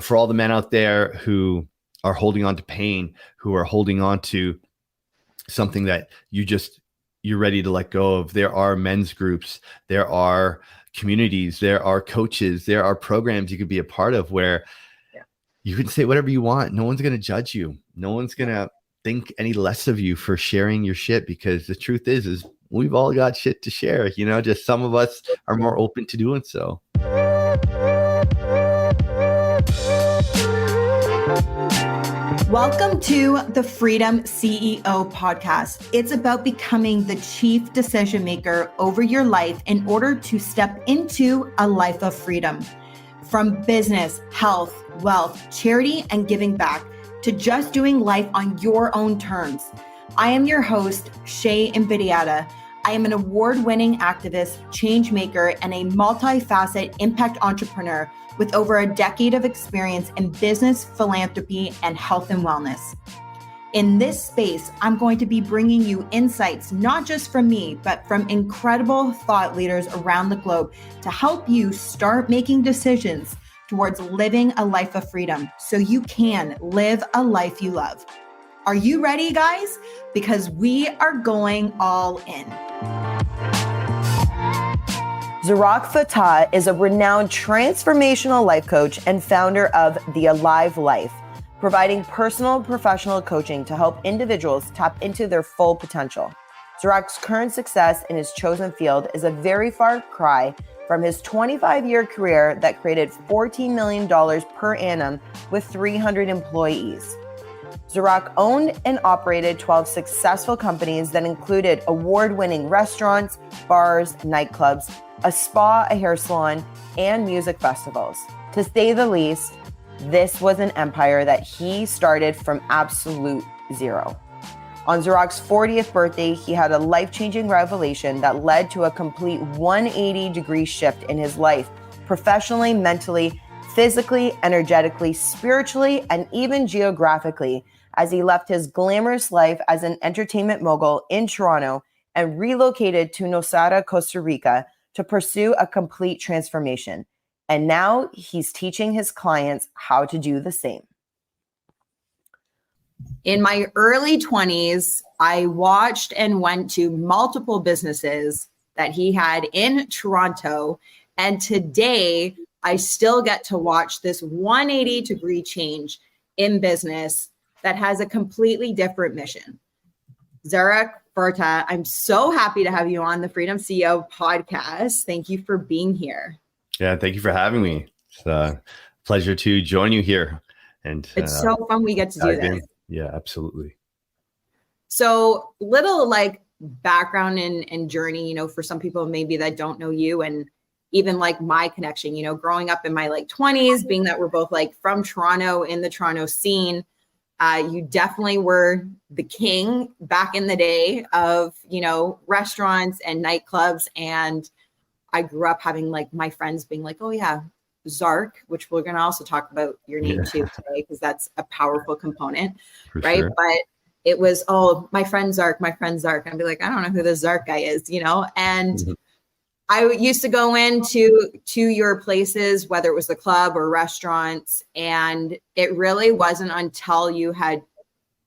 for all the men out there who are holding on to pain, who are holding on to something that you're ready to let go of, there are men's groups, there are communities, there are coaches, there are programs you could be a part of where you can say whatever you want. No one's going to judge you. No one's going to think any less of you for sharing your shit, because the truth is we've all got shit to share. Just some of us are more open to doing so. Welcome to the Freedom CEO podcast. It's about becoming the chief decision maker over your life in order to step into a life of freedom. From business, health, wealth, charity, and giving back to just doing life on your own terms. I am your host, Shay Invidiata. I am an award-winning activist, change maker, and a multifaceted impact entrepreneur with over a decade of experience in business, philanthropy, and health and wellness. In this space, I'm going to be bringing you insights, not just from me, but from incredible thought leaders around the globe to help you start making decisions towards living a life of freedom so you can live a life you love. Are you ready, guys? Because we are going all in. Zarak Fatah is a renowned transformational life coach and founder of The Alive Life, providing personal and professional coaching to help individuals tap into their full potential. Zarak's current success in his chosen field is a very far cry from his 25-year career that created $14 million per annum with 300 employees. Zarak owned and operated 12 successful companies that included award-winning restaurants, bars, nightclubs, a spa, a hair salon, and music festivals. To say the least, this was an empire that he started from absolute zero. On Zarak's 40th birthday, he had a life-changing revelation that led to a complete 180-degree shift in his life, professionally, mentally, physically, energetically, spiritually, and even geographically, as he left his glamorous life as an entertainment mogul in Toronto and relocated to Nosara, Costa Rica to pursue a complete transformation. And now he's teaching his clients how to do the same. In my early 20s, I watched and went to multiple businesses that he had in Toronto. And today, I still get to watch this 180-degree change in business that has a completely different mission. Zarak Fatah, I'm so happy to have you on the Freedom CEO podcast. Thank you for being here. Yeah, thank you for having me. It's a pleasure to join you here. And it's so fun we get to do this. Yeah, absolutely. So little background and journey, for some people maybe that don't know you, and even my connection, growing up in my 20s, being that we're both from Toronto, in the Toronto scene. You definitely were the king back in the day of, restaurants and nightclubs. And I grew up having my friends being oh yeah, Zark, which we're going to also talk about your name too today, because that's a powerful component, For right? Sure. But it was, my friend Zark. I'd be I don't know who the Zark guy is, and Mm-hmm. I used to go into your places, whether it was the club or restaurants, and it really wasn't until you had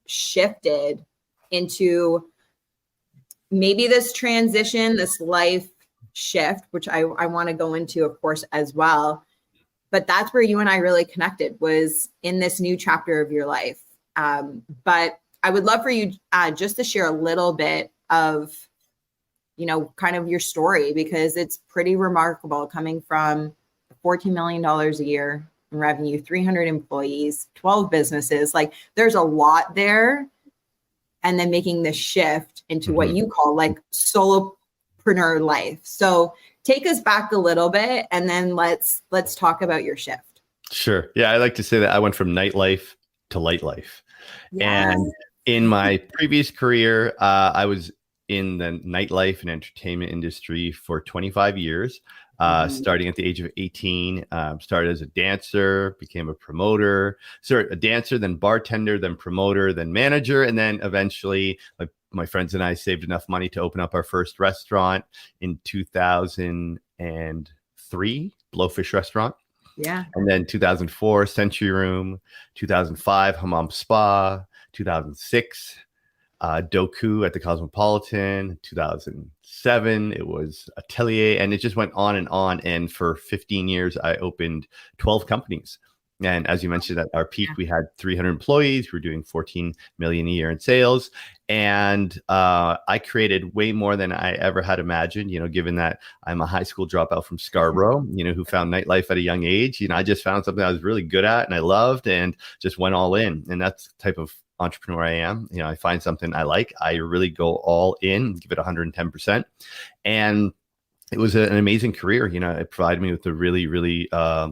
shifted into maybe this transition, this life shift, which I want to go into, of course, as well. But that's where you and I really connected, was in this new chapter of your life. But I would love for you just to share a little bit of kind of your story, because it's pretty remarkable coming from $14 million a year in revenue, 300 employees, 12 businesses. There's a lot there. And then making this shift into what you call solopreneur life. So take us back a little bit, and then let's talk about your shift. Sure. Yeah, I like to say that I went from nightlife to light life. Yes. And in my previous career, I was in the nightlife and entertainment industry for 25 years, starting at the age of 18. Started as a dancer, became a promoter, a dancer, then bartender, then promoter, then manager. And then eventually my friends and I saved enough money to open up our first restaurant in 2003, Blowfish Restaurant. Yeah. And then 2004, Century Room, 2005, Hammam Spa, 2006, Doku at the Cosmopolitan, 2007, it was Atelier, and it just went on and on. And for 15 years, I opened 12 companies. And as you mentioned, at our peak, we had 300 employees. We were doing 14 million a year in sales. And I created way more than I ever had imagined, given that I'm a high school dropout from Scarborough, who found nightlife at a young age. I just found something I was really good at and I loved and just went all in. And that's the type of entrepreneur I am. I find something I like, I really go all in, give it 110%. And it was an amazing career. It provided me with a really, really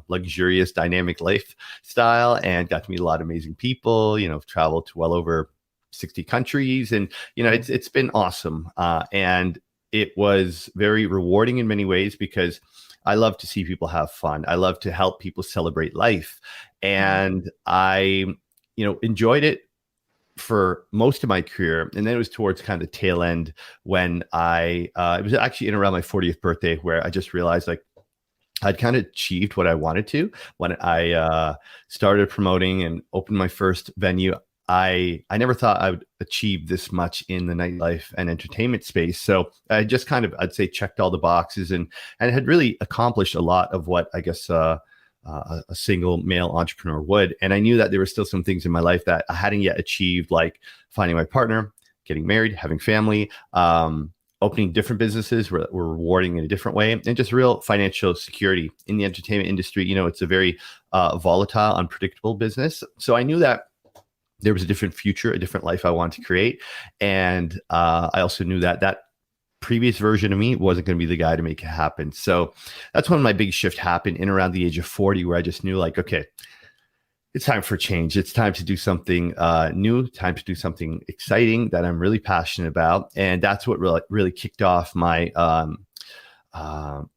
luxurious, dynamic lifestyle and got to meet a lot of amazing people, traveled to well over 60 countries. And, it's been awesome. And it was very rewarding in many ways because I love to see people have fun. I love to help people celebrate life. And I, enjoyed it for most of my career. And then it was towards kind of the tail end when it was actually in around my 40th birthday where I just realized like I'd kind of achieved what I wanted to when I started promoting and opened my first venue. I never thought I would achieve this much in the nightlife and entertainment space. So I just kind of, I'd say, checked all the boxes and had really accomplished a lot of what I guess a single male entrepreneur would. And I knew that there were still some things in my life that I hadn't yet achieved, like finding my partner, getting married, having family, opening different businesses were rewarding in a different way, and just real financial security in the entertainment industry. It's a very volatile, unpredictable business. So I knew that there was a different future, a different life I wanted to create. And I also knew that previous version of me wasn't going to be the guy to make it happen. So that's when my big shift happened in around the age of 40, where I just knew like, okay, it's time for change. It's time to do something new, time to do something exciting that I'm really passionate about. And that's what really kicked off my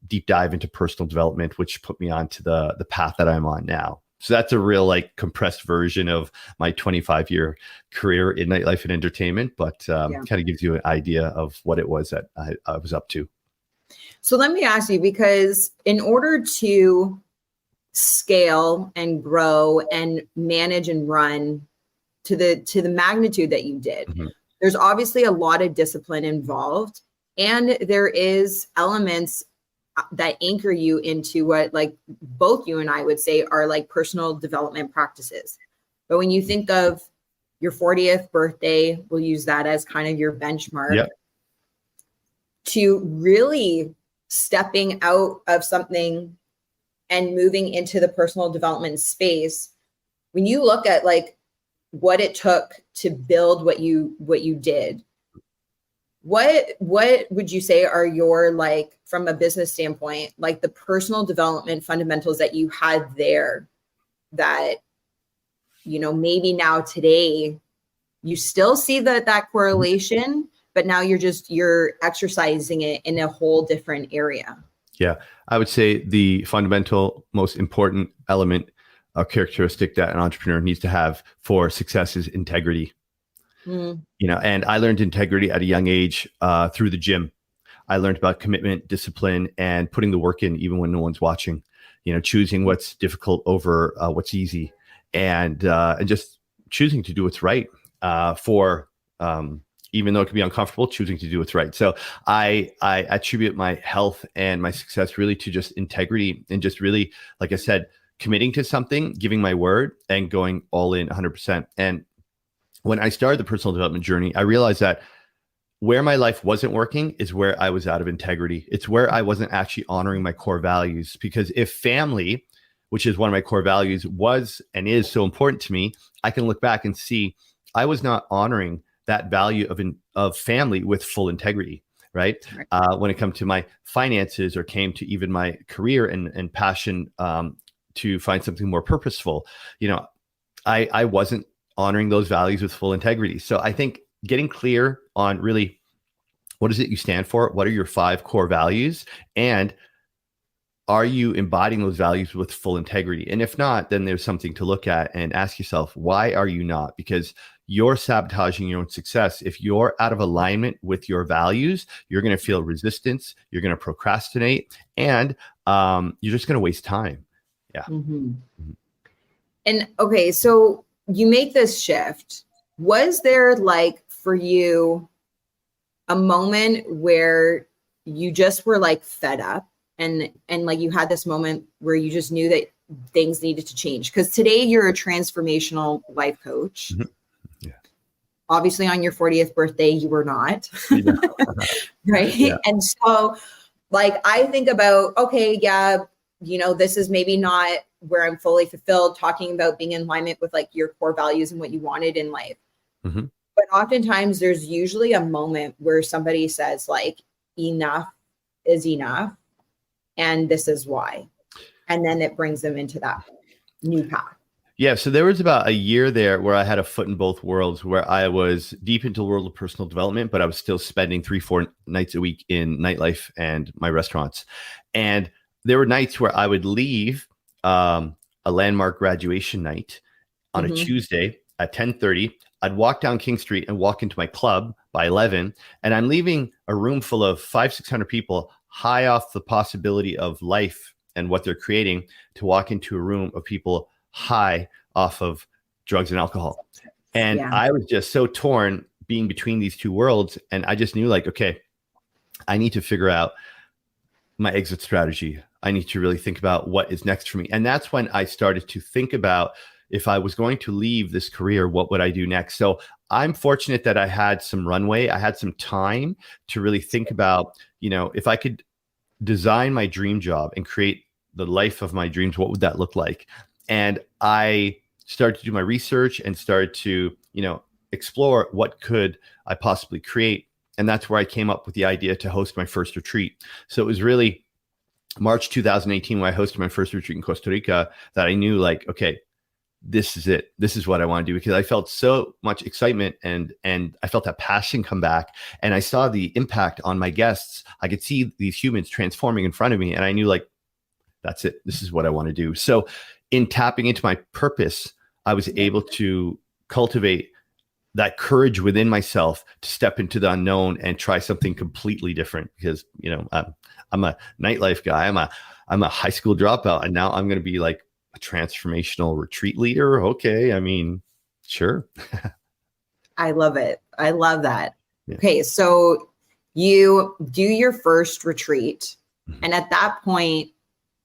deep dive into personal development, which put me onto the path that I'm on now. So that's a real like compressed version of my 25-year career in nightlife and entertainment, but kind of gives you an idea of what it was that I was up to. So let me ask you, because in order to scale and grow and manage and run to the magnitude that you did, there's obviously a lot of discipline involved, and there is elements that anchor you into what like both you and I would say are like personal development practices. But when you think of your 40th birthday, we'll use that as kind of your benchmark to really stepping out of something and moving into the personal development space. When you look at like what it took to build what you did, what would you say are your, like, from a business standpoint, like the personal development fundamentals that you had there that, maybe now today you still see that correlation, but now you're exercising it in a whole different area? Yeah, I would say the fundamental, most important element or characteristic that an entrepreneur needs to have for success is integrity. And I learned integrity at a young age through the gym. I learned about commitment, discipline, and putting the work in even when no one's watching. Choosing what's difficult over what's easy, and just choosing to do what's right even though it can be uncomfortable, choosing to do what's right. So I attribute my health and my success really to just integrity and just really, like I said, committing to something, giving my word, and going all in 100%. And when I started the personal development journey, I realized that where my life wasn't working is where I was out of integrity. It's where I wasn't actually honoring my core values. Because if family, which is one of my core values, was and is so important to me, I can look back and see I was not honoring that value of family with full integrity, right? When it comes to my finances or came to even my career and passion to find something more purposeful, I wasn't honoring those values with full integrity. So I think getting clear on really what is it you stand for? What are your 5 core values? And are you embodying those values with full integrity? And if not, then there's something to look at and ask yourself, why are you not? Because you're sabotaging your own success. If you're out of alignment with your values, you're going to feel resistance, you're going to procrastinate, and you're just going to waste time. Yeah. Mm-hmm. And okay, so you make this shift. Was there like for you a moment where you just were like fed up and like you had this moment where you just knew that things needed to change? Because today you're a transformational life coach. Mm-hmm. Yeah. Obviously on your 40th birthday, you were not. Yeah. Right. Yeah. And so like, I think about, okay, yeah, you know, this is maybe not where I'm fully fulfilled, talking about being in alignment with like your core values and what you wanted in life. Mm-hmm. But oftentimes there's usually a moment where somebody says like, enough is enough. And this is why. And then it brings them into that new path. Yeah, so there was about a year there where I had a foot in both worlds, where I was deep into the world of personal development, but I was still spending 3-4 nights a week in nightlife and my restaurants. And there were nights where I would leave a landmark graduation night on a Tuesday at 10:30. I'd walk down King Street and walk into my club by 11, and I'm leaving a room full of 500-600 people high off the possibility of life and what they're creating, to walk into a room of people high off of drugs and alcohol. And I was just so torn being between these two worlds. And I just knew like, okay, I need to figure out my exit strategy. I need to really think about what is next for me. And that's when I started to think about, if I was going to leave this career, what would I do next? So I'm fortunate that I had some runway. I had some time to really think about, you know, if I could design my dream job and create the life of my dreams, what would that look like? And I started to do my research and started to, you know, explore what could I possibly create. And that's where I came up with the idea to host my first retreat. So it was really March 2018 when I hosted my first retreat in Costa Rica that I knew like, okay, this is it. This is what I want to do, because I felt so much excitement and I felt that passion come back, and I saw the impact on my guests. I could see these humans transforming in front of me, and I knew like, that's it. This is what I want to do. So in tapping into my purpose, I was able to cultivate that courage within myself to step into the unknown and try something completely different, because, you know, I'm a nightlife guy. I'm a high school dropout, and now I'm going to be like a transformational retreat leader. Okay. I mean, sure. I love it. I love that. Yeah. Okay. So you do your first retreat. Mm-hmm. And at that point,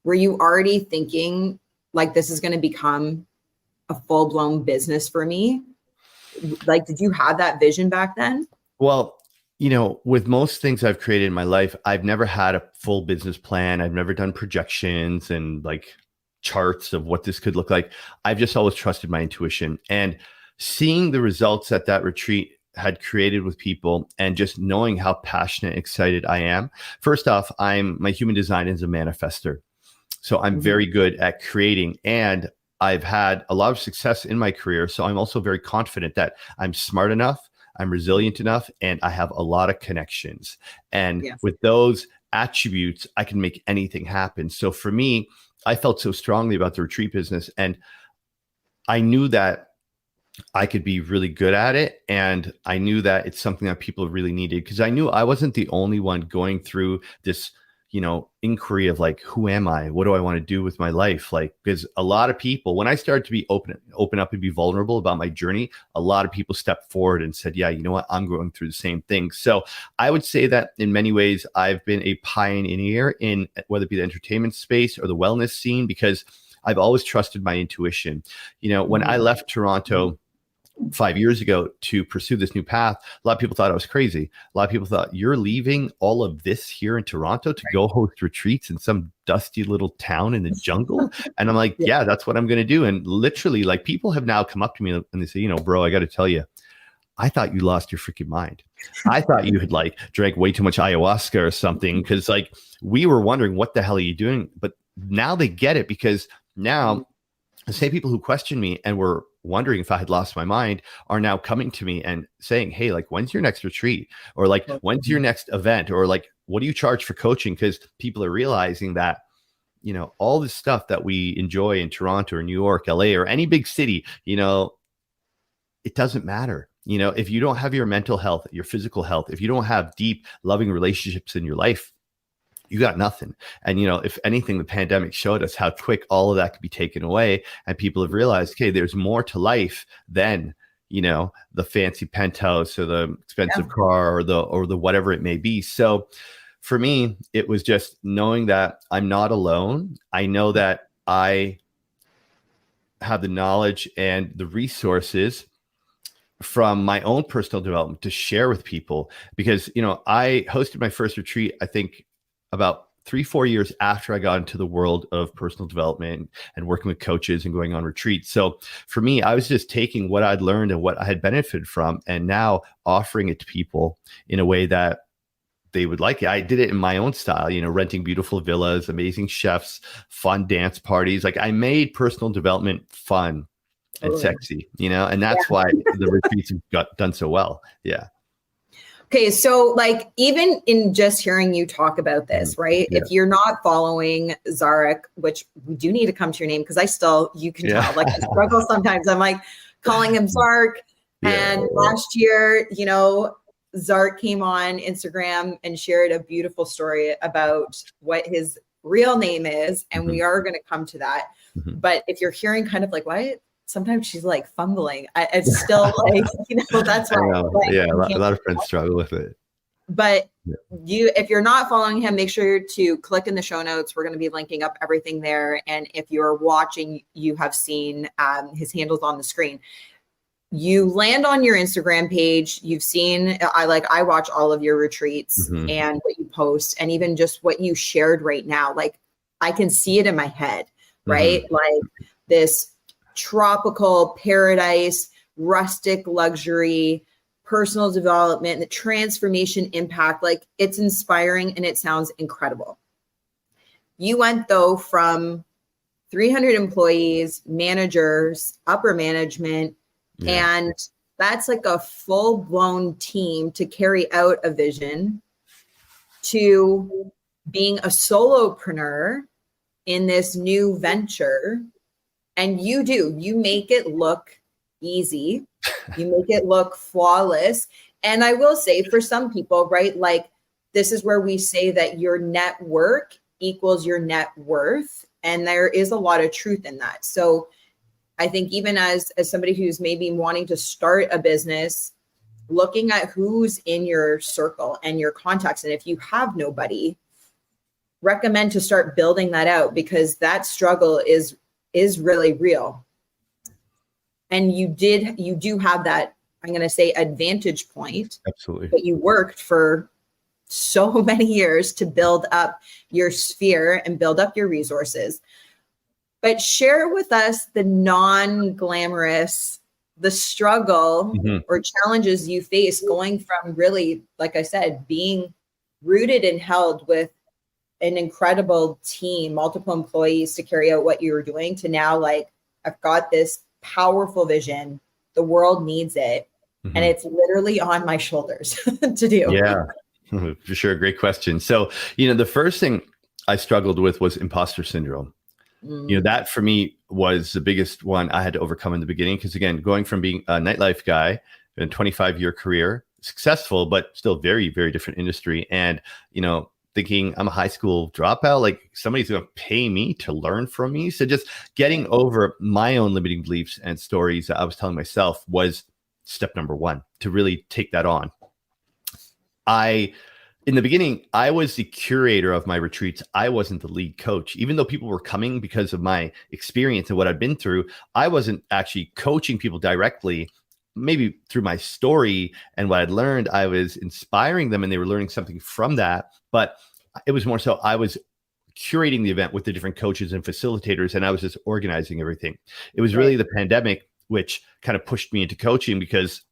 were you already thinking like, this is going to become a full-blown business for me? Like, did you have that vision back then? Well, you know, with most things I've created in my life, I've never had a full business plan. I've never done projections and like charts of what this could look like. I've just always trusted my intuition, and seeing the results that that retreat had created with people, and just knowing how passionate and excited I am. First off, my human design is a manifester. So I'm very good at creating, and I've had a lot of success in my career. So I'm also very confident that I'm smart enough, I'm resilient enough, and I have a lot of connections. And with those attributes, I can make anything happen. So for me, I felt so strongly about the retreat business, and I knew that I could be really good at it. And I knew that it's something that people really needed, because I knew I wasn't the only one going through this, you know, inquiry of like, who am I? What do I want to do with my life? Like, because a lot of people, when I started to be open up and be vulnerable about my journey, a lot of people stepped forward and said, yeah, you know what? I'm going through the same thing. So I would say that in many ways, I've been a pioneer in whether it be the entertainment space or the wellness scene, because I've always trusted my intuition. You know, when I left Toronto 5 years ago to pursue this new path, a lot of people thought I was crazy. A lot of people thought, you're leaving all of this here in Toronto to go host retreats in some dusty little town in the jungle? And I'm like, yeah, that's what I'm going to do. And literally, like, people have now come up to me and they say, you know, bro, I got to tell you, I thought you lost your freaking mind. I thought you had like drank way too much ayahuasca or something, because like we were wondering, what the hell are you doing? But now they get it, because now the same people who questioned me and were wondering if I had lost my mind are now coming to me and saying, hey, like, when's your next retreat? Or like, when's your next event? Or like, what do you charge for coaching? Because people are realizing that, you know, all this stuff that we enjoy in Toronto or New York, LA, or any big city, you know, it doesn't matter. You know, if you don't have your mental health, your physical health, if you don't have deep, loving relationships in your life, you got nothing. And, if anything, the pandemic showed us how quick all of that could be taken away. And people have realized, okay, there's more to life than, the fancy penthouse or the expensive car or the whatever it may be. So for me, it was just knowing that I'm not alone. I know that I have the knowledge and the resources from my own personal development to share with people, because, I hosted my first retreat, I think about 3-4 years after I got into the world of personal development and working with coaches and going on retreats. So for me, I was just taking what I'd learned and what I had benefited from, and now offering it to people in a way that they would like it. I did it in my own style, renting beautiful villas, amazing chefs, fun dance parties. Like, I made personal development fun and sexy, and that's why the retreats have got done so well. Yeah. Okay. So like, even in just hearing you talk about this, right? Yeah. If you're not following Zarak, which we do need to come to your name, because you can tell, like, I struggle sometimes. I'm like calling him Zark. And last year, Zark came on Instagram and shared a beautiful story about what his real name is. And we are going to come to that. But if you're hearing kind of like, what? Sometimes she's like fumbling. It's still like, that's why. A lot of friends struggle with it. But if you're not following him, make sure to click in the show notes. We're going to be linking up everything there. And if you're watching, you have seen his handles on the screen. You land on your Instagram page. You've seen, I watch all of your retreats and what you post, and even just what you shared right now. Like, I can see it in my head, right? Like this tropical paradise, rustic luxury, personal development, the transformation impact. Like, it's inspiring and it sounds incredible. You went though from 300 employees, managers, upper management, and that's like a full-blown team to carry out a vision, to being a solopreneur in this new venture. And you make it look easy. You make it look flawless. And I will say, for some people, right, like, this is where we say that your network equals your net worth. And there is a lot of truth in that. So I think even as somebody who's maybe wanting to start a business, looking at who's in your circle and your contacts, and if you have nobody, recommend to start building that out, because that struggle is really real. And you do have that, I'm going to say, advantage point. Absolutely. But you worked for so many years to build up your sphere and build up your resources. But share with us the non-glamorous, the struggle or challenges you face going from, really, like I said, being rooted and held with an incredible team, multiple employees to carry out what you were doing, to now, like, I've got this powerful vision. The world needs it. And it's literally on my shoulders to do. Yeah, for sure. Great question. So, the first thing I struggled with was imposter syndrome. That for me was the biggest one I had to overcome in the beginning. Because again, going from being a nightlife guy in a 25-year career, successful, but still very, very different industry. And, thinking I'm a high school dropout, like somebody's going to pay me to learn from me. So just getting over my own limiting beliefs and stories that I was telling myself was step number one to really take that on. In the beginning, I was the curator of my retreats. I wasn't the lead coach. Even though people were coming because of my experience and what I'd been through, I wasn't actually coaching people directly. Maybe through my story and what I'd learned, I was inspiring them and they were learning something from that. But it was more so I was curating the event with the different coaches and facilitators, and I was just organizing everything. It was really the pandemic which kind of pushed me into coaching, because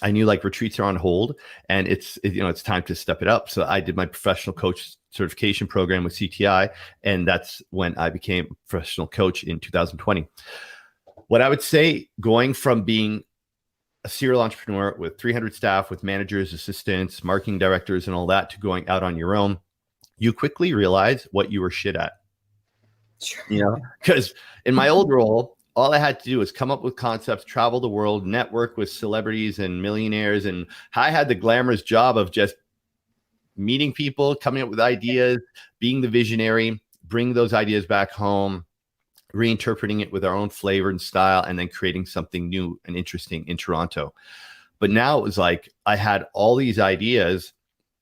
I knew, like, retreats are on hold and it's time to step it up. So I did my professional coach certification program with CTI, and that's when I became a professional coach in 2020. What I would say, going from being a serial entrepreneur with 300 staff, with managers, assistants, marketing directors, and all that, to going out on your own, you quickly realize what you were shit at. Sure. Because in my old role, all I had to do was come up with concepts, travel the world, network with celebrities and millionaires. And I had the glamorous job of just meeting people, coming up with ideas, being the visionary, bring those ideas back home, reinterpreting it with our own flavor and style, and then creating something new and interesting in Toronto. But now it was like I had all these ideas,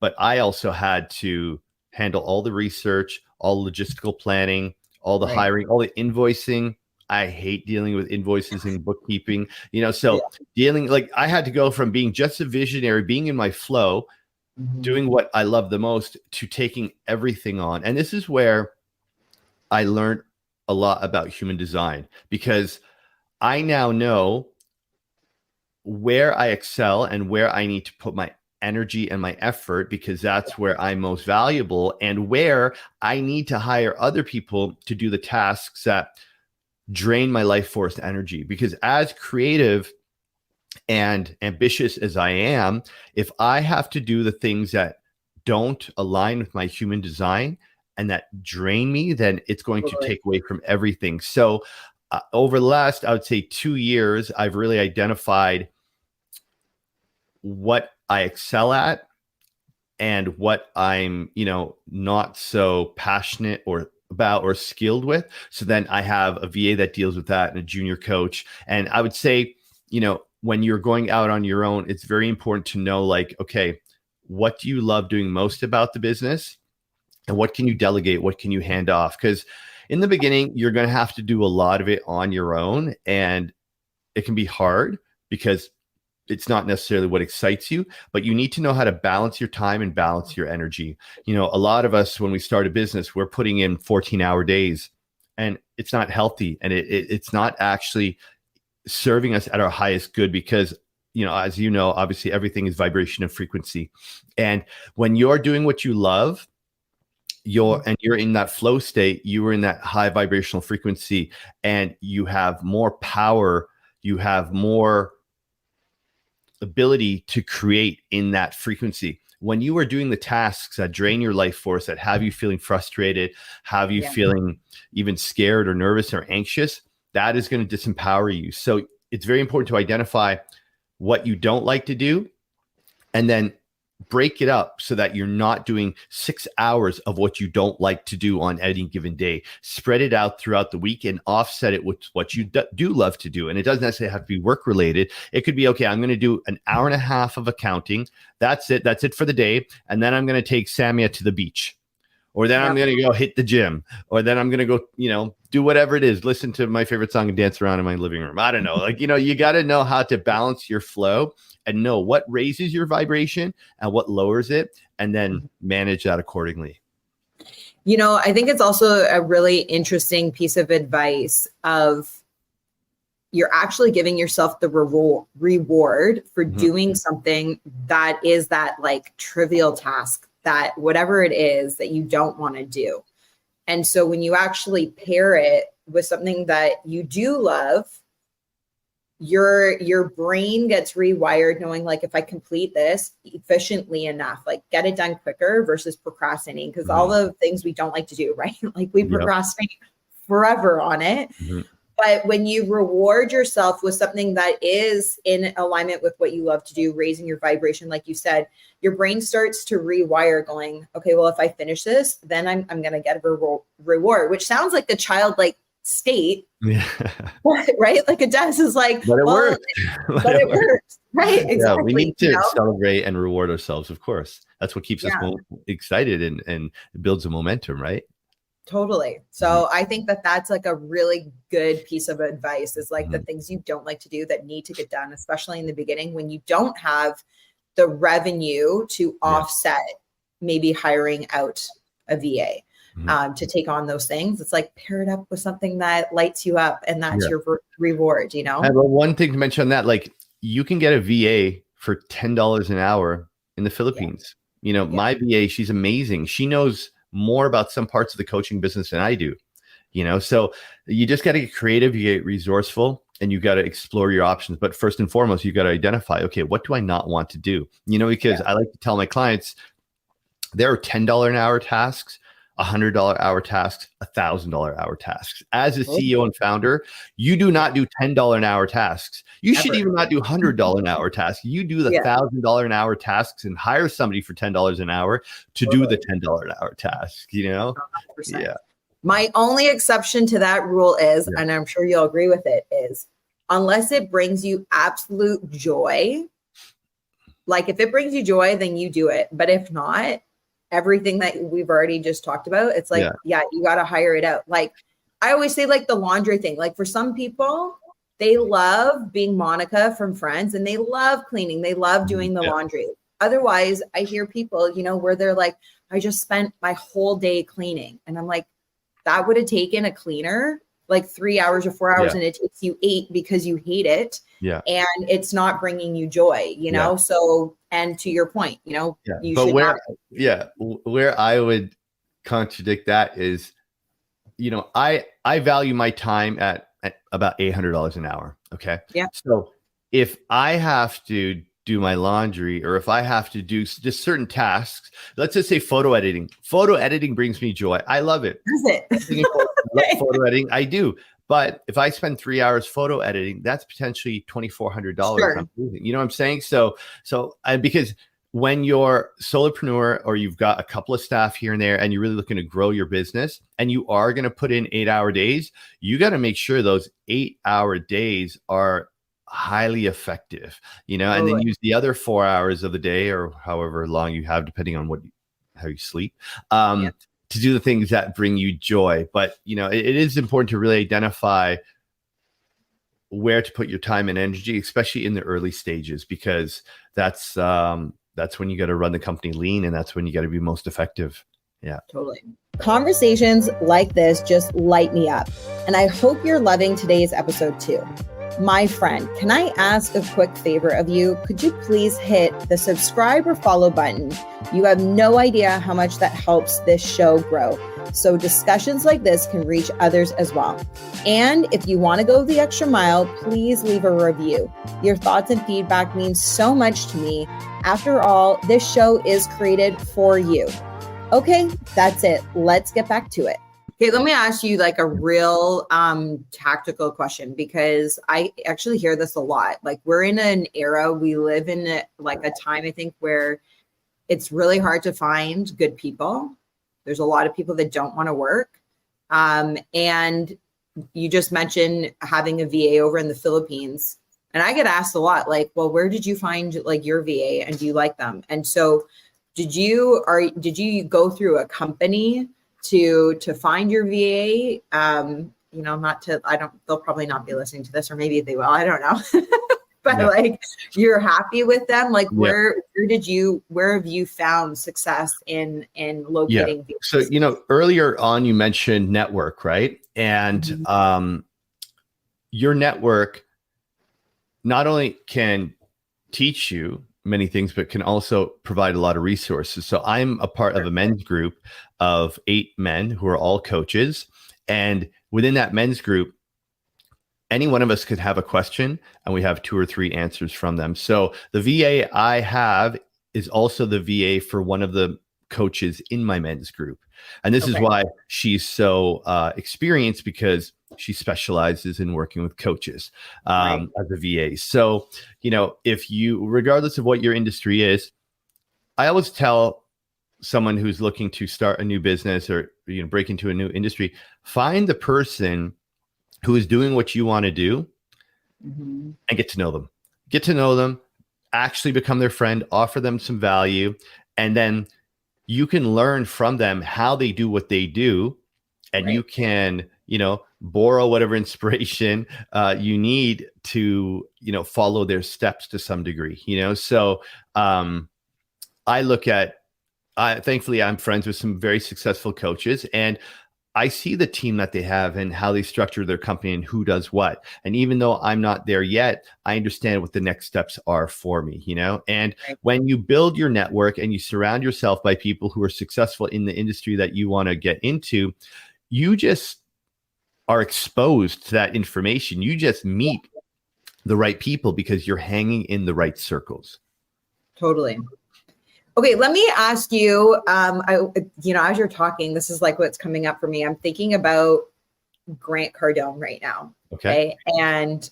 but I also had to handle all the research, all logistical planning, all the hiring, all the invoicing. I hate dealing with invoices and bookkeeping, dealing, like, I had to go from being just a visionary, being in my flow, doing what I love the most, to taking everything on. And this is where I learned a lot about human design, because I now know where I excel and where I need to put my energy and my effort, because that's where I'm most valuable, and where I need to hire other people to do the tasks that drain my life force energy. Because as creative and ambitious as I am, if I have to do the things that don't align with my human design and that drain me, then it's going to take away from everything. So over the last, I would say 2 years, I've really identified what I excel at and what I'm, not so passionate or about or skilled with. So then I have a VA that deals with that and a junior coach. And I would say, when you're going out on your own, it's very important to know, like, okay, what do you love doing most about the business? And what can you delegate? What can you hand off? Because in the beginning, you're going to have to do a lot of it on your own. And it can be hard because it's not necessarily what excites you, but you need to know how to balance your time and balance your energy. A lot of us, when we start a business, we're putting in 14-hour days, and it's not healthy. And it's not actually serving us at our highest good, because, as you know, obviously everything is vibration and frequency. And when you're doing what you love, you're in that flow state, you are in that high vibrational frequency, and you have more power, you have more ability to create in that frequency. When you are doing the tasks that drain your life force, that have you feeling frustrated, have you feeling even scared or nervous or anxious, that is going to disempower you. So it's very important to identify what you don't like to do, and then break it up so that you're not doing 6 hours of what you don't like to do on any given day. Spread it out throughout the week and offset it with what you do love to do. And it doesn't necessarily have to be work related. It could be, okay, I'm going to do an hour and a half of accounting. That's it. That's it for the day. And then I'm going to take Samia to the beach, or then I'm going to go hit the gym, or then I'm going to go, do whatever it is, listen to my favorite song and dance around in my living room. I don't know. Like, you got to know how to balance your flow and know what raises your vibration and what lowers it, and then manage that accordingly. I think it's also a really interesting piece of advice of, you're actually giving yourself the reward for doing something that is that, like, trivial task, that whatever it is that you don't want to do. And so when you actually pair it with something that you do love, your brain gets rewired knowing, like, if I complete this efficiently enough, like, get it done quicker versus procrastinating. Because all the things we don't like to do, right? Like, we procrastinate forever on it. But when you reward yourself with something that is in alignment with what you love to do, raising your vibration, like you said, your brain starts to rewire, going, okay, well, if I finish this, then I'm going to get a reward, which sounds like a childlike state, right? Like, it does, is like, but it works. But it works, right? Exactly. Yeah, we need to celebrate and reward ourselves, of course. That's what keeps us excited and builds a momentum, right? Totally. So I think that that's like a really good piece of advice, is like the things you don't like to do that need to get done, especially in the beginning when you don't have the revenue to offset maybe hiring out a VA to take on those things. It's like, pair it up with something that lights you up, and that's your reward, And one thing to mention on that, like, you can get a VA for $10 an hour in the Philippines. My VA, she's amazing. She knows more about some parts of the coaching business than I do, so you just got to get creative, you get resourceful, and you got to explore your options. But first and foremost, you got to identify, okay, what do I not want to do? Because I like to tell my clients, there are $10 an hour tasks $100 hour tasks, $1,000 hour tasks. As a CEO and founder, you do not do $10 an hour tasks. You should even not do $100 an hour tasks. You do the $1,000 an hour tasks and hire somebody for $10 an hour to do the $10 an hour task, you know? 100%. Yeah. My only exception to that rule is, and I'm sure you'll agree with it, is unless it brings you absolute joy, like if it brings you joy, then you do it. But if not, everything that we've already just talked about, it's like, you got to hire it out. Like I always say, like the laundry thing, like for some people, they love being Monica from Friends and they love cleaning. They love doing the laundry. Otherwise, I hear people, you know, where they're like, I just spent my whole day cleaning. And I'm like, that would have taken a cleaner like 3 hours or 4 hours and it takes you 8 because you hate it. Yeah. And it's not bringing you joy, you know? So, and to your point, you know, you but should where I would contradict that is, you know, I value my time at about $800 an hour. Okay. Yeah. So if I have to do my laundry or if I have to do just certain tasks, let's just say photo editing brings me joy. I love it. Is it? I love photo editing. I do. But if I spend 3 hours photo editing, that's potentially $2,400 I'm losing. You know what I'm saying? So because when you're solopreneur or you've got a couple of staff here and there and you're really looking to grow your business and you are going to put in 8-hour days, you got to make sure those 8-hour days are highly effective, you know, and then use the other 4 hours of the day or however long you have, depending on how you sleep, to do the things that bring you joy. But, you know, it is important to really identify where to put your time and energy, especially in the early stages, because that's when you got to run the company lean and that's when you got to be most effective. Yeah, totally. Conversations like this just light me up. And I hope you're loving today's episode too. My friend, can I ask a quick favor of you? Could you please hit the subscribe or follow button? You have no idea how much that helps this show grow. So discussions like this can reach others as well. And if you want to go the extra mile, please leave a review. Your thoughts and feedback mean so much to me. After all, this show is created for you. Okay, that's it. Let's get back to it. Okay, let me ask you like a real tactical question, because I actually hear this a lot. Like we're in an era, we live in like a time, I think, where it's really hard to find good people. There's a lot of people that don't want to work. And you just mentioned having a VA over in the Philippines. And I get asked a lot, like, well, where did you find like your VA and do you like them? And so did you go through a company to find your VA? You know, they'll probably not be listening to this, or maybe they will, I don't know. But like, you're happy with them? Like where have you found success in locating VAs? So, you know, earlier on you mentioned network, right? And your network not only can teach you many things, but can also provide a lot of resources. So I'm a part of a men's group of 8 men who are all coaches. And within that men's group, any one of us could have a question and we have 2 or 3 answers from them. So the VA I have is also the VA for one of the coaches in my men's group. And this is why she's so experienced, because she specializes in working with coaches as a VA. So, you know, regardless of what your industry is, I always tell someone who's looking to start a new business or, you know, break into a new industry, find the person who is doing what you want to do and get to know them, actually become their friend, offer them some value, and then you can learn from them how they do what they do. And you can, you know, borrow whatever inspiration you need to, you know, follow their steps to some degree, you know? So I look at, thankfully I'm friends with some very successful coaches, and I see the team that they have and how they structure their company and who does what. And even though I'm not there yet, I understand what the next steps are for me, you know? And when you build your network and you surround yourself by people who are successful in the industry that you want to get into, you just are exposed to that information. You just meet the right people because you're hanging in the right circles. Totally. Okay, let me ask you, as you're talking, this is like what's coming up for me. I'm thinking about Grant Cardone right now. Okay. And,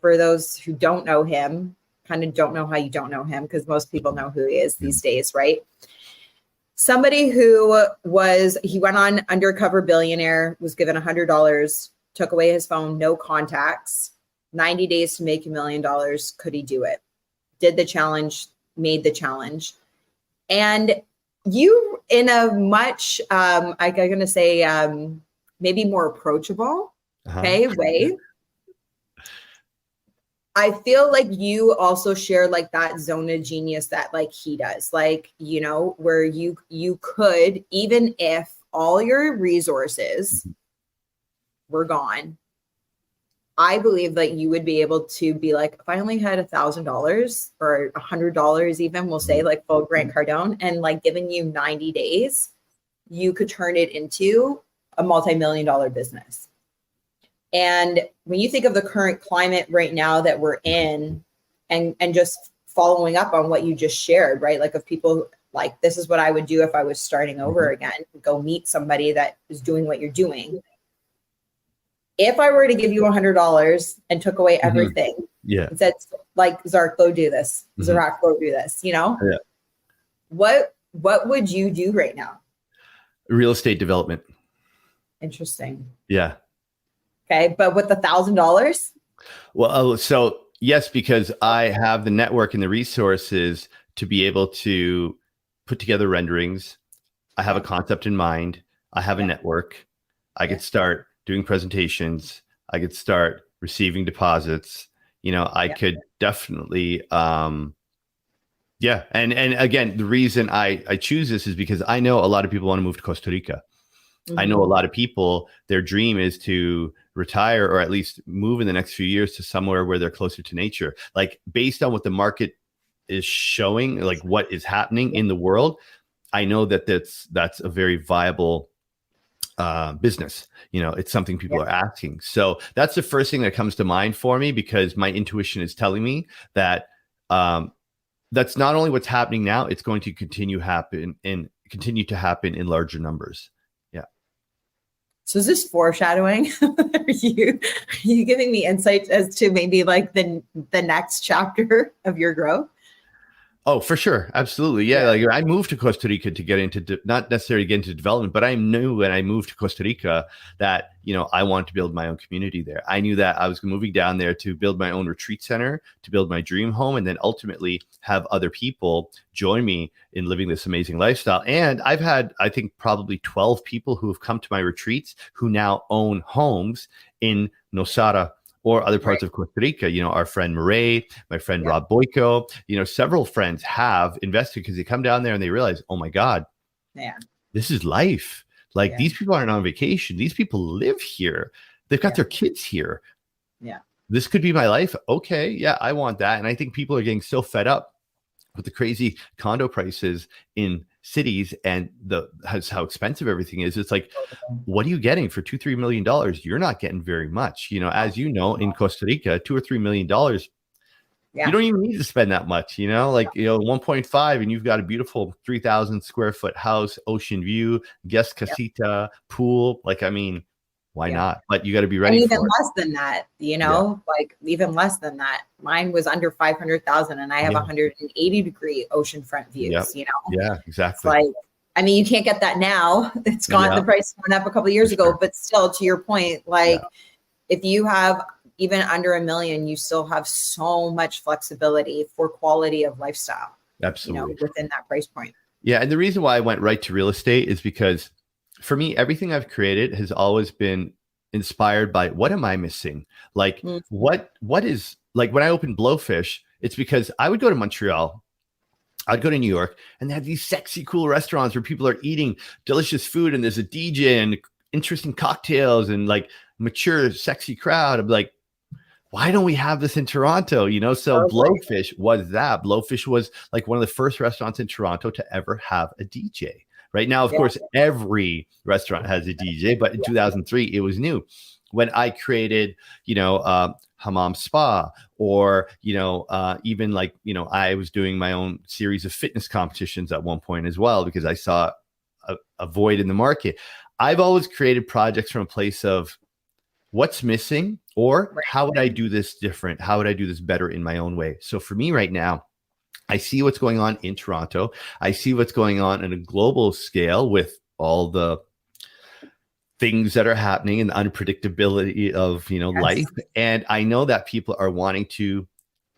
for those who don't know him, kind of don't know how you don't know him, because most people know who he is these days, right? Somebody who he went on Undercover Billionaire, was given $100, took away his phone, no contacts, 90 days to make $1 million. Could he do it? Did the challenge, made the challenge. And you, in a much, I'm going to say, maybe more approachable, way. I feel like you also share like that zone of genius that like he does, like, where you could, even if all your resources were gone, I believe that you would be able to be like, if I only had $1,000 or $100, even, we'll say, like full Grant Cardone, and like giving you 90 days, you could turn it into a multi-million-dollar business. And when you think of the current climate right now that we're in, and just following up on what you just shared, right? Like, if people like, this is what I would do if I was starting over again, go meet somebody that is doing what you're doing. If I were to give you $100 and took away everything, and said, like, Zark, go do this. Zarak, go do this. What would you do right now? Real estate development. Interesting. Yeah. Okay, but with $1,000? Well, so yes, because I have the network and the resources to be able to put together renderings. I have a concept in mind. I have a network. I could start doing presentations. I could start receiving deposits. I could definitely, And again, the reason I choose this is because I know a lot of people want to move to Costa Rica. I know a lot of people, their dream is to retire or at least move in the next few years to somewhere where they're closer to nature. Like, based on what the market is showing, like what is happening in the world, I know that that's a very viable business. It's something people are asking. So that's the first thing that comes to mind for me, because my intuition is telling me that that's not only what's happening now, it's going to continue to happen in larger numbers. Yeah. So is this foreshadowing? Are you giving me insights as to maybe like the next chapter of your growth? Oh, for sure. Absolutely. Yeah. Like, I moved to Costa Rica to get into, not necessarily get into development, but I knew when I moved to Costa Rica that, I wanted to build my own community there. I knew that I was moving down there to build my own retreat center, to build my dream home, and then ultimately have other people join me in living this amazing lifestyle. And I've had, I think, probably 12 people who have come to my retreats who now own homes in Nosara or other parts of Costa Rica. Our friend Murray, my friend Rob Boyko, several friends have invested because they come down there and they realize, oh my God, this is life. Like, these people aren't on vacation. These people live here. They've got their kids here. Yeah. This could be my life. Okay. Yeah, I want that. And I think people are getting so fed up with the crazy condo prices in cities and how expensive everything is. It's like, what are you getting for $2-3 million? You're not getting very much. As you know, in Costa Rica, $2 or $3 million, you don't even need to spend that much. 1.5, and you've got a beautiful 3,000 square foot house, ocean view, guest casita, pool. Like, I mean, why not? But you got to be ready. And even less than that, like even less than that. Mine was under 500,000, and I have 180-degree oceanfront views. Yeah, exactly. It's like, I mean, you can't get that now. It's gone. The price went up a couple of years ago, but still, to your point, like if you have even under $1 million, you still have so much flexibility for quality of lifestyle. Absolutely, within that price point. Yeah, and the reason why I went right to real estate is because, for me, everything I've created has always been inspired by, what am I missing? Like, what is, like, when I opened Blowfish, it's because I would go to Montreal, I'd go to New York, and they had these sexy, cool restaurants where people are eating delicious food, and there's a DJ and interesting cocktails and like mature, sexy crowd. I'm like, why don't we have this in Toronto? So Blowfish was that. Blowfish was like one of the first restaurants in Toronto to ever have a DJ. Right now, of course, every restaurant has a DJ, but in 2003, it was new. when I created, Hammam Spa, or, even like, I was doing my own series of fitness competitions at one point as well, because I saw a void in the market. I've always created projects from a place of what's missing, or how would I do this different? How would I do this better in my own way? So for me right now, I see what's going on in Toronto. I see what's going on a global scale with all the things that are happening and the unpredictability of, life. And I know that people are wanting to